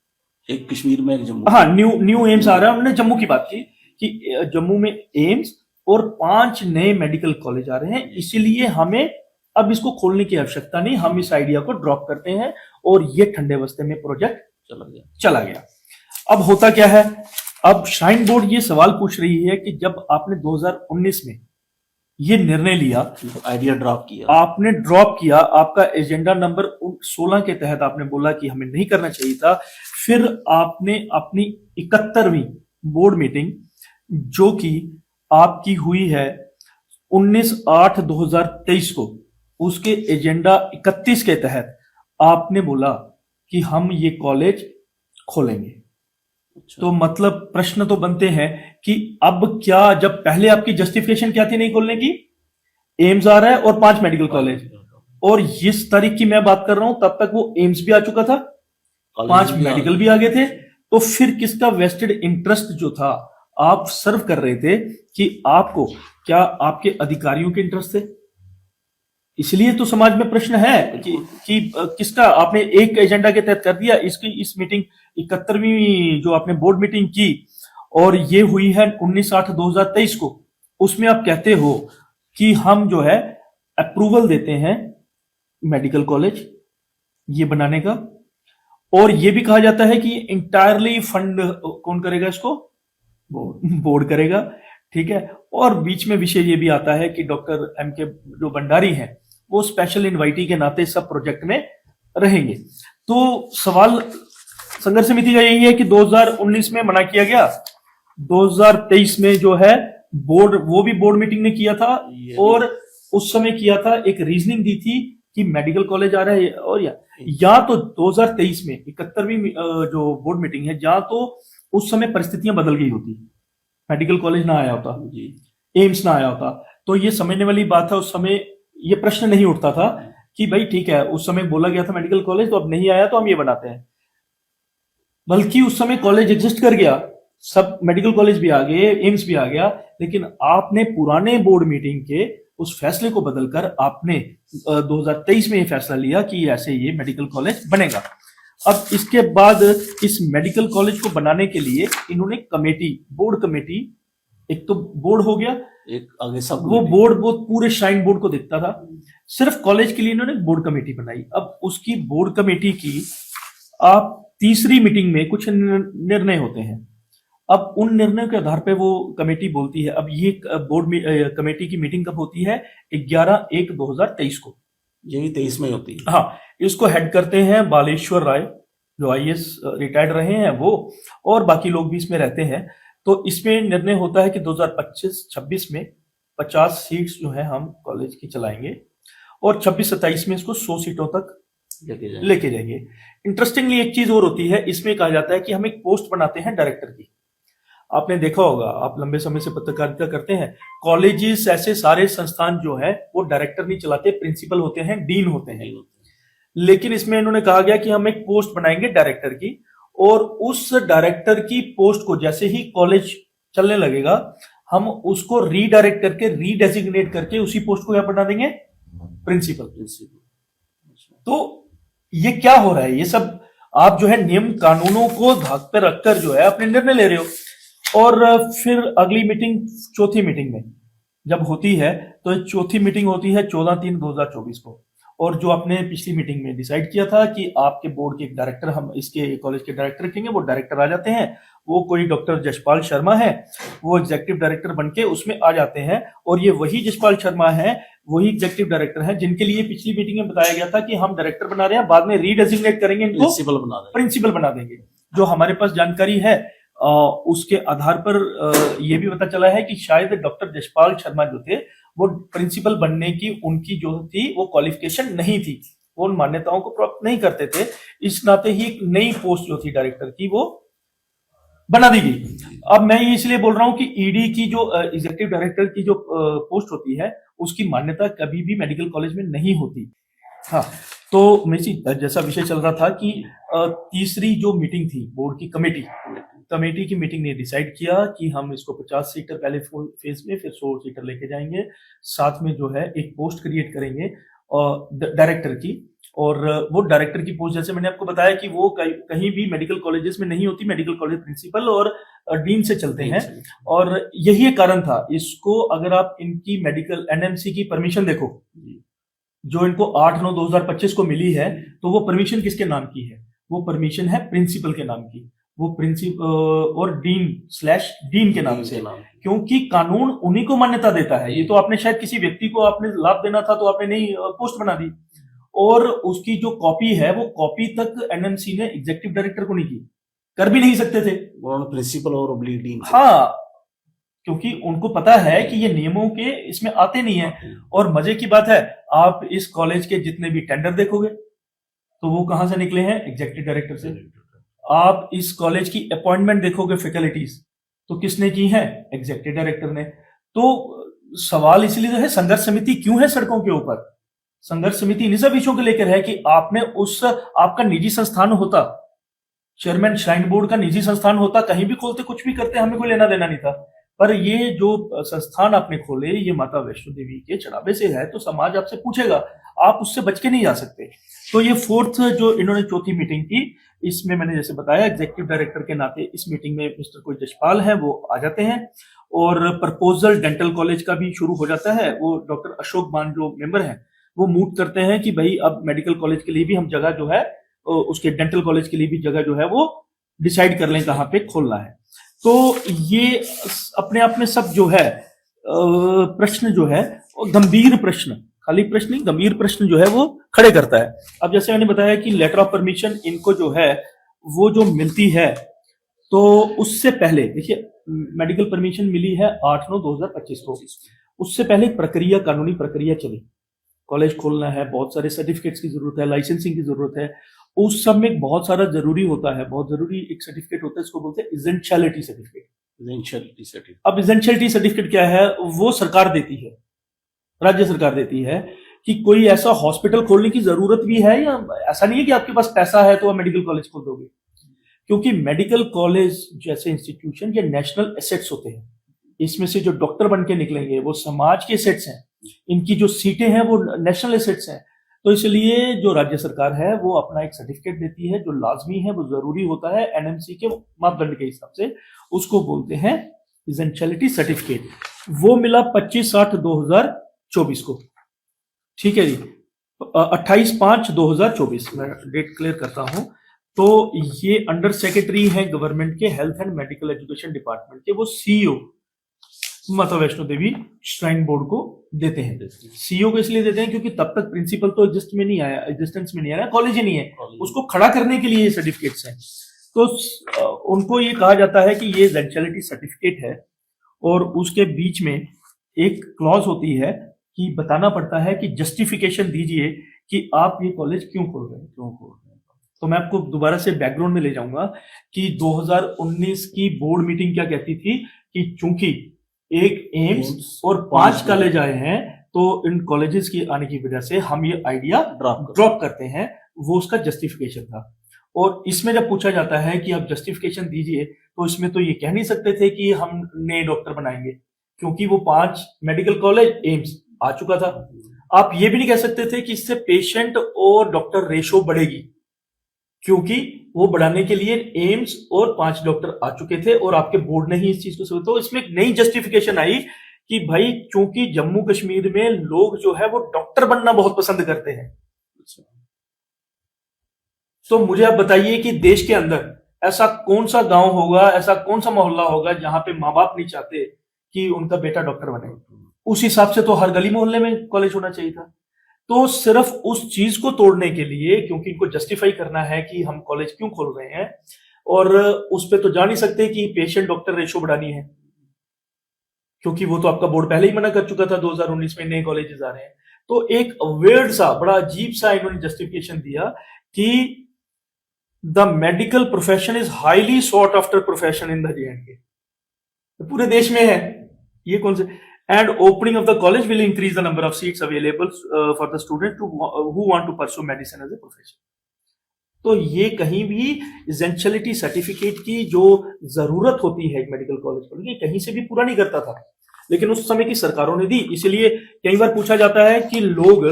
एक कश्मीर में एक जम्मू, हाँ न्यू एम्स आ रहा है। उन्होंने जम्मू की बात की कि जम्मू में एम्स और 5 नए मेडिकल कॉलेज आ रहे हैं, इसीलिए हमें अब इसको खोलने की आवश्यकता नहीं, हम इस आइडिया को ड्रॉप करते हैं। और ये ठंडे बस्ते में प्रोजेक्ट चला गया। अब होता क्या है, अब श्राइन बोर्ड ये सवाल पूछ रही है कि जब आपने 2019 में ये निर्णय लिया, आइडिया ड्रॉप किया, आपने ड्रॉप किया, आपका एजेंडा नंबर 16 के तहत आपने बोला कि हमें नहीं करना चाहिए था, फिर आपने अपनी 71वीं बोर्ड मीटिंग जो कि आपकी हुई है 19/8/2023 को, उसके एजेंडा 31 के तहत आपने बोला कि हम ये कॉलेज खोलेंगे। तो मतलब प्रश्न तो बनते हैं कि अब क्या, जब पहले आपकी जस्टिफिकेशन क्या थी नहीं खोलने की, एम्स आ रहा है और 5 मेडिकल कॉलेज, और इस तारीख की मैं बात कर रहा हूं तब तक वो एम्स भी आ चुका था, 5 मेडिकल भी आ गए थे। तो फिर किसका वेस्टेड इंटरेस्ट जो था आप सर्व कर रहे थे कि आपको, क्या आपके अधिकारियों के इंटरेस्ट थे? इसलिए तो समाज में प्रश्न है कि किसका, आपने एक एजेंडा के तहत कर दिया। इसकी इस मीटिंग 71वीं जो आपने बोर्ड मीटिंग की और ये हुई है 19/8/2023 को, उसमें आप कहते हो कि हम जो है अप्रूवल देते हैं मेडिकल कॉलेज ये बनाने का, और ये भी कहा जाता है कि इंटायरली फंड कौन करेगा इसको, बोर्ड करेगा, ठीक है। और बीच में विषय ये भी आता है कि डॉक्टर M.K. जो भंडारी हैं वो स्पेशल इनवाइटी के नाते सब प्रोजेक्ट में रहेंगे। तो सवाल संघर्ष समिति का यही है कि 2019 में मना किया गया, 2023 में जो है बोर्ड, वो भी बोर्ड मीटिंग ने किया था, और उस समय किया था, एक रीजनिंग दी थी कि मेडिकल कॉलेज आ रहा है, और या तो 2023 में 71वीं जो बोर्ड मीटिंग है, या तो उस समय परिस्थितियां बदल गई होती, मेडिकल कॉलेज ना आया होता, एम्स ना आया होता, तो ये समझने वाली बात है। उस समय ये प्रश्न नहीं उठता था कि भाई ठीक है, उस समय बोला गया था मेडिकल कॉलेज, तो अब नहीं आया तो हम ये बनाते हैं। बल्कि उस समय कॉलेज एग्जिस्ट कर गया, सब मेडिकल कॉलेज भी आ गए, एम्स भी आ गया, लेकिन आपने पुराने बोर्ड मीटिंग के उस फैसले को बदलकर आपने 2023 में ये फैसला लिया कि ऐसे ये मेडिकल कॉलेज बनेगा। अब इसके बाद इस मेडिकल कॉलेज को बनाने के लिए इन्होंने कमेटी, बोर्ड कमेटी, एक तो बोर्ड हो गया, एक आगे सब, वो बोर्ड वो पूरे श्राइन बोर्ड को देखता था, सिर्फ कॉलेज के लिए इन्होंने बोर्ड कमेटी बनाई। अब उसकी बोर्ड कमेटी की आप तीसरी मीटिंग में कुछ निर्णय होते हैं, अब उन निर्णयों के आधार पे वो कमेटी बोलती है। अब ये बोर्ड कमेटी की मीटिंग कब होती है, 11/1/2023 को, ये भी 23 में होती है। हाँ, इसको हेड करते हैं बालेश्वर राय, जो IAS रिटायर्ड रहे हैं वो, और बाकी लोग भी इसमें रहते हैं। तो इसमें निर्णय होता है कि 2025-26 में 50 सीट्स जो है हम कॉलेज की चलाएंगे, और 26-27 में इसको 100 सीटों तक लेके जाएंगे। इंटरेस्टिंगली एक चीज और होती है, इसमें कहा जाता है कि हम एक पोस्ट बनाते हैं डायरेक्टर की। आपने देखा होगा, आप लंबे समय से पत्रकारिता करते हैं, कॉलेजेस ऐसे सारे संस्थान जो है वो डायरेक्टर नहीं चलाते, प्रिंसिपल होते हैं, डीन होते हैं। लेकिन इसमें इन्होंने कहा गया कि हम एक पोस्ट बनाएंगे डायरेक्टर की, और उस डायरेक्टर की पोस्ट को जैसे ही कॉलेज चलने लगेगा हम उसको रीडायरेक्ट करके, रीडेजिग्नेट करके उसी पोस्ट को क्या बना देंगे, प्रिंसिपल। तो ये क्या हो रहा है, ये सब आप जो है नियम कानूनों को धाक पे रखकर जो है अपने निर्णय ले रहे हो। और फिर अगली मीटिंग, चौथी मीटिंग में जब होती है, तो चौथी मीटिंग होती है 14/3/2024 को, और जो आपने पिछली मीटिंग में डिसाइड किया था कि आपके बोर्ड के एक डायरेक्टर, हम इसके कॉलेज के डायरेक्टर रखेंगे, वो डायरेक्टर आ जाते हैं, वो कोई डॉक्टर जसपाल शर्मा है, वो एग्जीक्यूटिव डायरेक्टर बनके उसमें आ जाते हैं। और ये वही जसपाल शर्मा है, वही एग्जीक्यूटिव डायरेक्टर है जिनके लिए पिछली मीटिंग में बताया गया था कि हम डायरेक्टर बना रहे हैं, बाद में रीडेजिग्नेट करेंगे, इनको प्रिंसिपल बना देंगे। जो हमारे पास जानकारी है उसके आधार पर यह भी पता चला है कि शायद डॉक्टर जसपाल शर्मा जो थे वो प्रिंसिपल बनने की उनकी जो थी वो क्वालिफिकेशन नहीं थी, वो उन मान्यताओं को प्राप्त नहीं करते थे। इस नाते ही एक नई पोस्ट जो थी डायरेक्टर की वो बना दी गई। अब मैं ये इसलिए बोल रहा हूं कि ईडी की जो एग्जीक्यूटिव डायरेक्टर की जो पोस्ट होती है उसकी मान्यता कभी भी मेडिकल कॉलेज में नहीं होती। हाँ, तो मेरी जैसा विषय चल रहा था कि तीसरी जो मीटिंग थी बोर्ड की कमेटी की मीटिंग ने डिसाइड किया कि हम इसको 50 सीटर पहले फेज में, फिर 100 सीटर लेके जाएंगे, साथ में जो है एक पोस्ट क्रिएट करेंगे डायरेक्टर की। और वो डायरेक्टर की पोस्ट जैसे मैंने आपको बताया कि वो कहीं भी मेडिकल कॉलेजेस में नहीं होती, मेडिकल कॉलेज प्रिंसिपल और डीन से चलते हैं। और यही एक कारण था इसको, अगर आप इनकी मेडिकल NMC की परमिशन देखो जो इनको 8/9/2025 को मिली है, तो वो परमिशन किसके नाम की है, वो परमिशन है प्रिंसिपल के नाम की, वो प्रिंसिपल और डीन के नाम से, क्योंकि कानून उन्हीं को मान्यता देता है। ये तो आपने शायद किसी व्यक्ति को आपने लाभ देना था तो आपने नहीं पोस्ट बना दी, और उसकी जो कॉपी है वो कॉपी तक NMC ने एग्जीक्यूटिव डायरेक्टर को नहीं की, कर भी नहीं सकते थे। उन्होंने प्रिंसिपल और ओब्लिक डीन से- हाँ, क्योंकि उनको पता है कि ये नियमों के इसमें आते नहीं है। और मजे की बात है, आप इस कॉलेज के जितने भी टेंडर देखोगे तो वो कहां से निकले हैं? एग्जीक्यूटिव डायरेक्टर से। आप इस कॉलेज की अपॉइंटमेंट देखोगे फैकल्टीज, तो किसने की है? एग्जीक्यूटिव डायरेक्टर ने। तो सवाल इसलिए तो है, संघर्ष समिति क्यों है सड़कों के ऊपर? संघर्ष समिति इन सब विषयों को लेकर है कि आपने आपका निजी संस्थान होता, चेयरमैन श्राइन बोर्ड का निजी संस्थान होता, कहीं भी खोलते कुछ भी करते, हमें कोई लेना देना नहीं था। पर ये जो संस्थान आपने खोले, ये माता वैष्णो देवी के चढ़ावे से है, तो समाज आपसे पूछेगा, आप उससे बच के नहीं जा सकते। तो ये फोर्थ जो इन्होंने चौथी मीटिंग की, इसमें मैंने जैसे बताया एग्जीक्यूटिव डायरेक्टर के नाते इस मीटिंग में मिस्टर कोई जसपाल है वो आ जाते हैं, और प्रपोजल डेंटल कॉलेज का भी शुरू हो जाता है। वो डॉक्टर अशोक मान जो मेंबर हैं वो मूव करते हैं कि भाई अब मेडिकल कॉलेज के लिए भी हम जगह जो है, उसके डेंटल कॉलेज के लिए भी जगह जो है वो डिसाइड कर लें कहाँ पे खोलना है। तो ये अपने आप में सब जो है प्रश्न जो है, गंभीर प्रश्न, खाली प्रश्न नहीं, गंभीर प्रश्न जो है वो खड़े करता है। अब जैसे मैंने बताया कि लेटर ऑफ परमिशन इनको जो है वो जो मिलती है, तो उससे पहले देखिए मेडिकल परमिशन मिली है 8/9/2025 को। उससे पहले प्रक्रिया, कानूनी प्रक्रिया चली। कॉलेज खोलना है, बहुत सारे सर्टिफिकेट्स की जरूरत है, लाइसेंसिंग की जरूरत है। उस सब में बहुत सारा जरूरी होता है, बहुत जरूरी एक सर्टिफिकेट होता है, इसको बोलते हैं एसेंशियलिटी सर्टिफिकेट। Essentiality certificate. अब एसेंशियलिटी सर्टिफिकेट क्या है? वो सरकार देती है, राज्य सरकार देती है कि कोई ऐसा हॉस्पिटल खोलने की जरूरत भी है, या ऐसा नहीं है कि आपके पास पैसा है तो आप मेडिकल कॉलेज खोल दोगे। क्योंकि मेडिकल कॉलेज जैसे इंस्टीट्यूशन ये नेशनल एसेट्स होते हैं। इसमें से जो डॉक्टर बन के निकलेंगे वो समाज के एसेट्स हैं, इनकी जो सीटें हैं वो नेशनल एसेट्स हैं। तो इसलिए जो राज्य सरकार है वो अपना एक सर्टिफिकेट देती है जो लाजमी है, वो जरूरी होता है एनएमसी के मापदंड के हिसाब से, उसको बोलते हैं एसेंशियलिटी सर्टिफिकेट। वो मिला 25/8/2024 को। ठीक है जी, 28/5/2024 मैं डेट क्लियर करता हूं। तो ये अंडर सेक्रेटरी हैं गवर्नमेंट के health and medical education department के, वो सीईओ माता वैष्णो देवी श्राइन बोर्ड को देते हैं। सीईओ को इसलिए देते हैं क्योंकि तब तक प्रिंसिपल तो एग्जिस्टेंस में नहीं आया, कॉलेज ही नहीं है, उसको खड़ा करने के लिए ये सर्टिफिकेट्स हैं। तो उनको ये कहा जाता है कि ये एसेंशियलिटी सर्टिफिकेट है, और उसके बीच में एक क्लॉज होती है कि बताना पड़ता है कि जस्टिफिकेशन दीजिए कि आप ये कॉलेज क्यों खोल रहे हैं। तो मैं आपको दोबारा से बैकग्राउंड में ले जाऊंगा कि 2019 की बोर्ड मीटिंग क्या कहती थी कि चूंकि एक एम्स और 5 कॉलेज आए हैं, तो इन कॉलेजेस की आने की वजह से हम ये आइडिया ड्रॉप करते हैं। वो उसका जस्टिफिकेशन था। और इसमें जब पूछा जाता है कि आप जस्टिफिकेशन दीजिए, तो इसमें तो ये कह नहीं सकते थे कि हम नए डॉक्टर बनाएंगे, क्योंकि वो 5 मेडिकल कॉलेज एम्स आ चुका था। आप ये भी नहीं कह सकते थे कि इससे पेशेंट और डॉक्टर रेशो बढ़ेगी, क्योंकि वो बढ़ाने के लिए एम्स और 5 डॉक्टर आ चुके थे और आपके बोर्ड ने ही इस चीज को समझा। तो इसमें एक नई जस्टिफिकेशन आई कि भाई चूंकि जम्मू कश्मीर में लोग जो है वो डॉक्टर बनना बहुत पसंद करते हैं। तो मुझे आप बताइए कि देश के अंदर ऐसा कौन सा गांव होगा, ऐसा कौन सा मोहल्ला होगा जहां पे माँ बाप नहीं चाहते कि उनका बेटा डॉक्टर बने। उस हिसाब से तो हर गली मोहल्ले में कॉलेज होना चाहिए था। तो सिर्फ उस चीज को तोड़ने के लिए, क्योंकि इनको जस्टिफाई करना है कि हम कॉलेज क्यों खोल रहे हैं, और उस पे तो जा नहीं सकते कि पेशेंट डॉक्टर रेशो बढ़ानी है, क्योंकि वो तो आपका बोर्ड पहले ही मना कर चुका था 2019 में नए कॉलेजेस आ रहे हैं। तो एक वेर्ड सा, बड़ा अजीब सा इन्होंने जस्टिफिकेशन दिया कि the medical profession is highly sought after profession in the J&K। पूरे देश में है ये कौन से, and opening of the college will increase the number of seats available for the students who want to pursue medicine as a profession। तो ये कहीं भी एसेंशियलिटी सर्टिफिकेट की जो जरूरत होती है एक मेडिकल कॉलेज को, ये कहीं से भी पूरा नहीं करता था, लेकिन उस समय की सरकारों ने दी। इसलिए कई बार पूछा जाता है कि लोग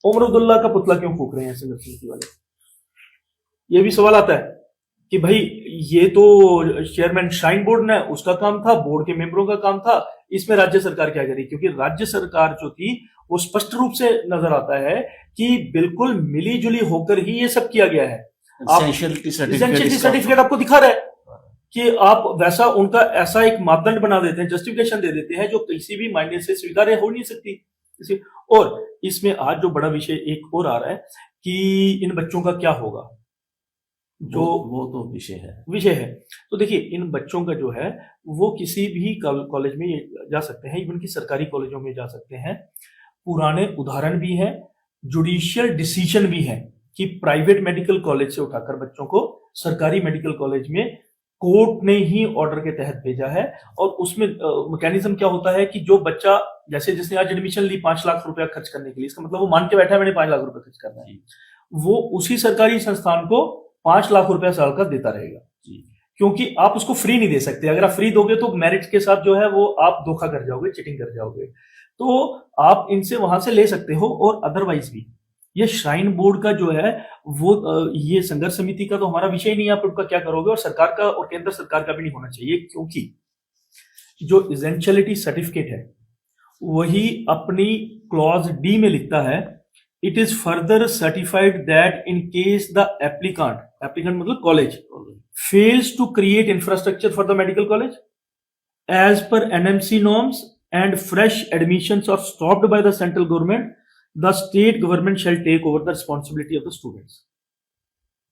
उमर अब्दुल्ला का पुतला क्यों फूक रहे हैं संघर्ष समिति वाले। ये भी सवाल आता है कि भाई ये तो चेयरमैन श्राइन बोर्ड ने उसका काम था, बोर्ड के मेंबरों का काम था, इसमें राज्य सरकार क्या करी। क्योंकि राज्य सरकार जो थी वो स्पष्ट रूप से नजर आता है कि बिल्कुल मिली जुली होकर ही ये सब किया गया है। एसेंशियलिटी सर्टिफिकेट आपको दिखा रहा है कि आप वैसा उनका ऐसा एक मापदंड बना देते हैं, जस्टिफिकेशन दे देते हैं जो किसी भी मायने से स्वीकार्य हो नहीं सकती। और इसमें आज जो बड़ा विषय एक और आ रहा है कि इन बच्चों का क्या होगा। जो वो तो विषय है। तो देखिए, इन बच्चों का जो है वो किसी भी कॉलेज में जा सकते हैं, इवन कि सरकारी कॉलेजों में जा सकते हैं। पुराने उदाहरण भी हैं, जुडिशियल डिसीजन भी है कि प्राइवेट मेडिकल कॉलेज से उठाकर बच्चों को सरकारी मेडिकल कॉलेज में कोर्ट ने ही ऑर्डर के तहत भेजा है। और उसमें मैकेनिज्म क्या होता है कि जो बच्चा, जैसे जिसने आज एडमिशन ली 5 लाख रुपया खर्च करने के लिए, इसका मतलब वो मान के बैठा है मैंने 5 लाख रुपया खर्च करना है, वो उसी सरकारी संस्थान को 5 लाख रुपया साल का देता रहेगा, क्योंकि आप उसको फ्री नहीं दे सकते। अगर आप फ्री दोगे तो मेरिट के साथ जो है वो आप धोखा कर जाओगे, चीटिंग कर जाओगे। तो आप इनसे वहां से ले सकते हो। और अदरवाइज भी ये श्राइन बोर्ड का जो है वो ये संघर्ष समिति का तो हमारा विषय नहीं है, आप उनका क्या करोगे, और सरकार का और केंद्र सरकार का भी नहीं होना चाहिए, क्योंकि जो एसेंशियलिटी सर्टिफिकेट है वही अपनी क्लॉज डी में लिखता है, it is further certified that in case the applicant मतलब college fails to create infrastructure for the medical college as per NMC norms and fresh admissions are stopped by the central government, the state government shall take over the responsibility of the students.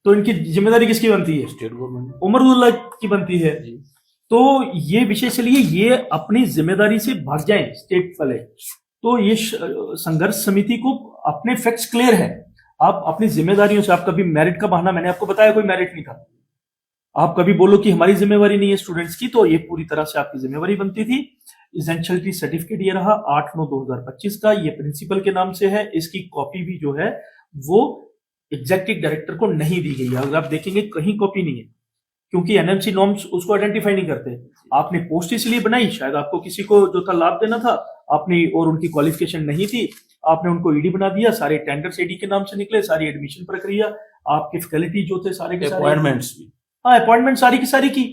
तो इनकी जिम्मेदारी किसकी बनती है? State government, Umar की बनती है। तो ये विषय से लिए ये अपनी जिम्मेदारी से भाग जाएं स्टेट वाले। तो ये संघर्ष समिति को अपने फैक्ट्स क्लियर है, आप अपनी जिम्मेदारियों से, आप कभी मेरिट का बहाना, मैंने आपको बताया कोई मेरिट नहीं था, आप कभी बोलो कि हमारी जिम्मेवारी नहीं है स्टूडेंट्स की, तो ये पूरी तरह से आपकी जिम्मेवारी बनती थी। एसेंशियलिटी सर्टिफिकेट ये रहा 8/9/2025 का, ये प्रिंसिपल के नाम से है। इसकी कॉपी भी जो है वो एग्जीक्यूटिव डायरेक्टर को नहीं दी गई है, अगर आप देखेंगे कहीं कॉपी नहीं है, क्योंकि एनएमसी नॉर्म्स उसको आइडेंटिफाई नहीं करते। आपने पोस्ट इसलिए बनाई, शायद आपको किसी को जो था लाभ देना था आपने, और उनकी क्वालिफिकेशन नहीं थी, आपने उनको ईडी बना दिया, सारे टेंडर्स ईडी के नाम से निकले, सारी एडमिशन प्रक्रिया, आपके फैकल्टी जो थे सारे के सारे, अपॉइंटमेंट्स भी, अपॉइंटमेंट सारी की सारी की।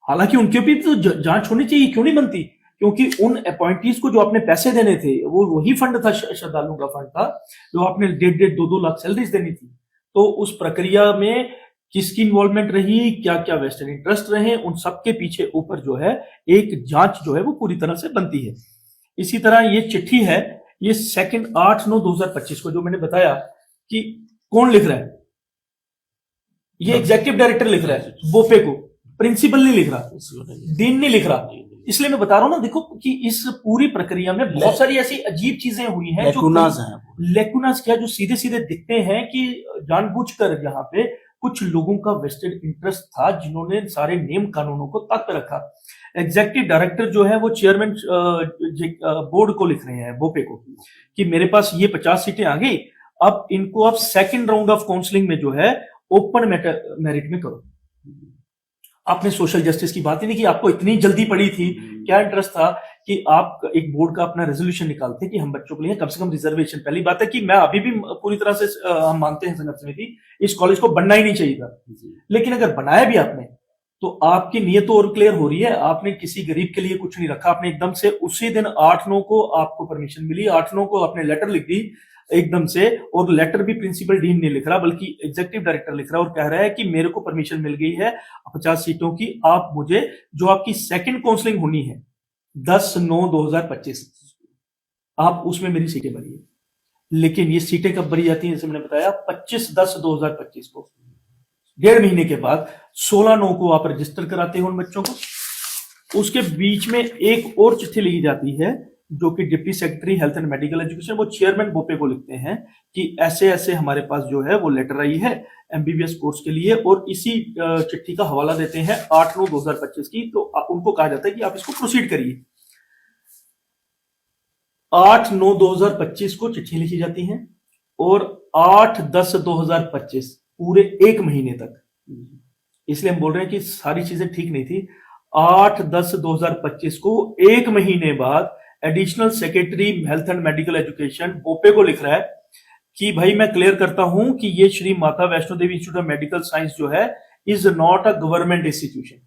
हालांकि उनके भी तो जांच होनी चाहिए, क्यों नहीं बनती? क्योंकि उन अपॉइंटीज को जो आपने पैसे देने थे वो वही फंड था, श्रद्धालुओं का फंड था, जो आपने 1.5-2 लाख सैलरीज देनी थी। तो उस प्रक्रिया में किसकी इन्वॉल्वमेंट रही, क्या क्या वेस्टेड इंटरेस्ट रहे, उन सबके पीछे ऊपर जो है एक जांच जो है वो पूरी तरह से बनती है। इसी तरह ये चिट्ठी है, ये 8/9/2025 को जो मैंने बताया कि कौन लिख रहा है, ये एग्जीक्यूटिव डायरेक्टर लिख रहा है, बोपे को, प्रिंसिपल नहीं लिख रहा, डीन नहीं लिख रहा। इसलिए मैं बता रहा हूं ना, देखो कि इस पूरी प्रक्रिया में बहुत सारी ऐसी अजीब चीजें हुई हैं, लेकुनास क्या, जो सीधे सीधे दिखते हैं कि जानबूझकर यहाँ पे कुछ लोगों का वेस्टेड इंटरेस्ट था, जिन्होंने सारे नियम कानूनों को ताक पे रखा। एग्जीक्यूटिव डायरेक्टर जो है वो चेयरमैन बोर्ड को लिख रहे हैं, बोपे को, कि मेरे पास ये 50 सीटें आ गई, अब इनको आप सेकेंड राउंड ऑफ काउंसलिंग में जो है ओपन मेरिट में करो। आपने सोशल जस्टिस की बात ही नहीं की, आपको इतनी जल्दी पड़ी थी, क्या इंटरेस्ट था कि आप एक बोर्ड का अपना रेजोल्यूशन निकालते कि हम बच्चों के लिए कम से कम रिजर्वेशन। पहली बात है कि मैं अभी भी पूरी तरह से हम मानते हैं संघर्ष समिति, इस कॉलेज को बनना ही नहीं चाहिए था, लेकिन अगर बनाया भी आपने तो आपकी नीयत तो और क्लियर हो रही है, आपने किसी गरीब के लिए कुछ नहीं रखा, आपने एकदम से उसी दिन 8/9 को आपको परमिशन मिली, 8/9 को आपने लेटर लिख दी एकदम से, और लेटर भी प्रिंसिपल डीन नहीं लिख रहा बल्कि एग्जीक्यूटिव डायरेक्टर लिख रहा है, और कह रहा है कि मेरे को परमिशन मिल गई है 50 सीटों की, आप मुझे जो आपकी सेकंड काउंसलिंग होनी है 10/9/2025 आप उसमें मेरी सीटें भरिए। लेकिन ये सीटें कब भरी जाती हैं, जैसे मैंने बताया 25/10/2025 को, 1.5 महीने के बाद 16/9 को आप रजिस्टर कराते हो उन बच्चों को। उसके बीच में एक और चिट्ठी लिखी जाती है जो कि deputy secretary health and medical education, वो चेयरमैन बोपे को लिखते हैं कि ऐसे ऐसे हमारे पास जो है वो लेटर आई है एमबीबीएस कोर्स के लिए, और इसी चिट्ठी का हवाला देते हैं 8/9/2025 की। तो उनको कहा जाता है कि आप इसको प्रोसीड करिए। 8/9/2025 को चिट्ठी लिखी जाती है और 8/10/2025 पूरे 1 महीने तक, इसलिए हम बोल रहे हैं कि सारी चीजें ठीक नहीं थी। 8/10/2025 को 1 महीने बाद additional secretary health and medical education बोपे को लिख रहा है कि भाई मैं क्लियर करता हूं कि ये Shri Mata Vaishno Devi institute of medical science जो है is not a government institution.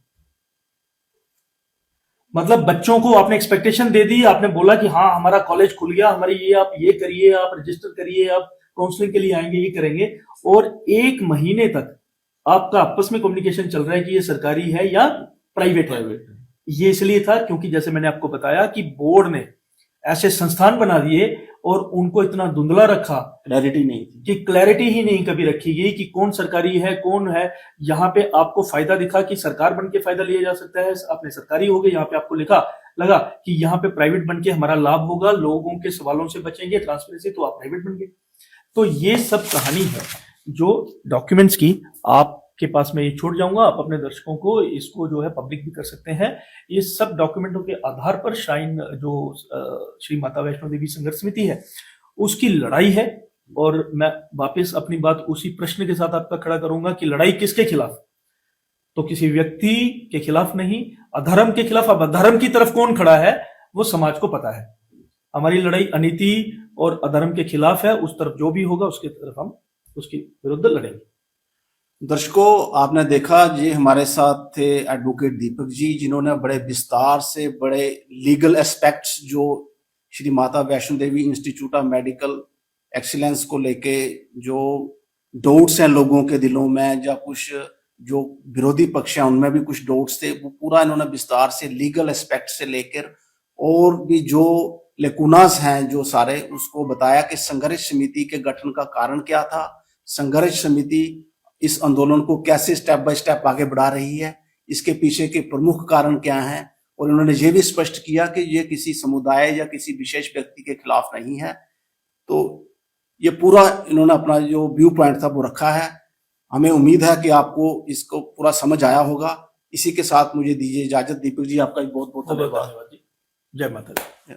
मतलब बच्चों को आपने एक्सपेक्टेशन दे दी, आपने बोला कि हाँ हमारा कॉलेज खुल गया, हमारी ये आप ये करिए, आप रजिस्टर करिए, आप काउंसलिंग के लिए आएंगे, ये करेंगे, और 1 महीने तक आपका आपस में कम्युनिकेशन चल रहा है कि ये सरकारी है या प्राइवेट है। ये इसलिए था क्योंकि जैसे मैंने आपको बताया कि बोर्ड ने ऐसे संस्थान बना दिए और उनको इतना धुंधला रखा क्लैरिटी नहीं थी। कि क्लैरिटी ही नहीं कभी रखी गई कि कौन सरकारी है कौन है। यहाँ पे आपको फायदा दिखा कि सरकार बन के फायदा लिया जा सकता है, आपने सरकारी हो गए। यहाँ पे आपको लगा कि यहाँ पे प्राइवेट बन के हमारा लाभ होगा, लोगों के सवालों से बचेंगे, ट्रांसपेरेंसी, तो आप प्राइवेट बन गए। तो ये सब कहानी है जो डॉक्यूमेंट्स की आपके पास में ये छोड़ जाऊंगा, आप अपने दर्शकों को इसको जो है पब्लिक भी कर सकते हैं। ये सब डॉक्यूमेंटों के आधार पर श्राइन जो श्री माता वैष्णो देवी संघर्ष समिति है उसकी लड़ाई है। और मैं वापस अपनी बात उसी प्रश्न के साथ आपका खड़ा करूंगा कि लड़ाई किसके खिलाफ? तो किसी व्यक्ति के खिलाफ नहीं, अधर्म के खिलाफ। अब अधर्म की तरफ कौन खड़ा है वो समाज को पता है। हमारी लड़ाई अनीति और अधर्म के खिलाफ है। उस तरफ जो भी होगा उसके तरफ हम उसके विरुद्ध लड़ेंगे। दर्शकों, आपने देखा जी हमारे साथ थे एडवोकेट दीपक जी, जिन्होंने बड़े विस्तार से बड़े लीगल एस्पेक्ट्स जो Shri Mata Vaishno Devi institute of medical excellence को लेके जो डाउट्स हैं लोगों के दिलों में, या कुछ जो विरोधी पक्ष हैं उनमें भी कुछ डाउट्स थे, वो पूरा इन्होंने विस्तार से लीगल एस्पेक्ट से लेकर और भी जो लेकुनास हैं जो सारे, उसको बताया कि संघर्ष समिति के गठन का कारण क्या था, संघर्ष समिति इस आंदोलन को कैसे स्टेप बाय स्टेप आगे बढ़ा रही है, इसके पीछे के प्रमुख कारण क्या हैं। और उन्होंने ये भी स्पष्ट किया कि ये किसी समुदाय या किसी विशेष व्यक्ति के खिलाफ नहीं है। तो ये पूरा इन्होंने अपना जो व्यू पॉइंट था वो रखा है। हमें उम्मीद है कि आपको इसको पूरा समझ आया होगा। इसी के साथ मुझे दीजिए इजाजत। दीपक जी, आपका बहुत बहुत धन्यवाद। जय माता दी।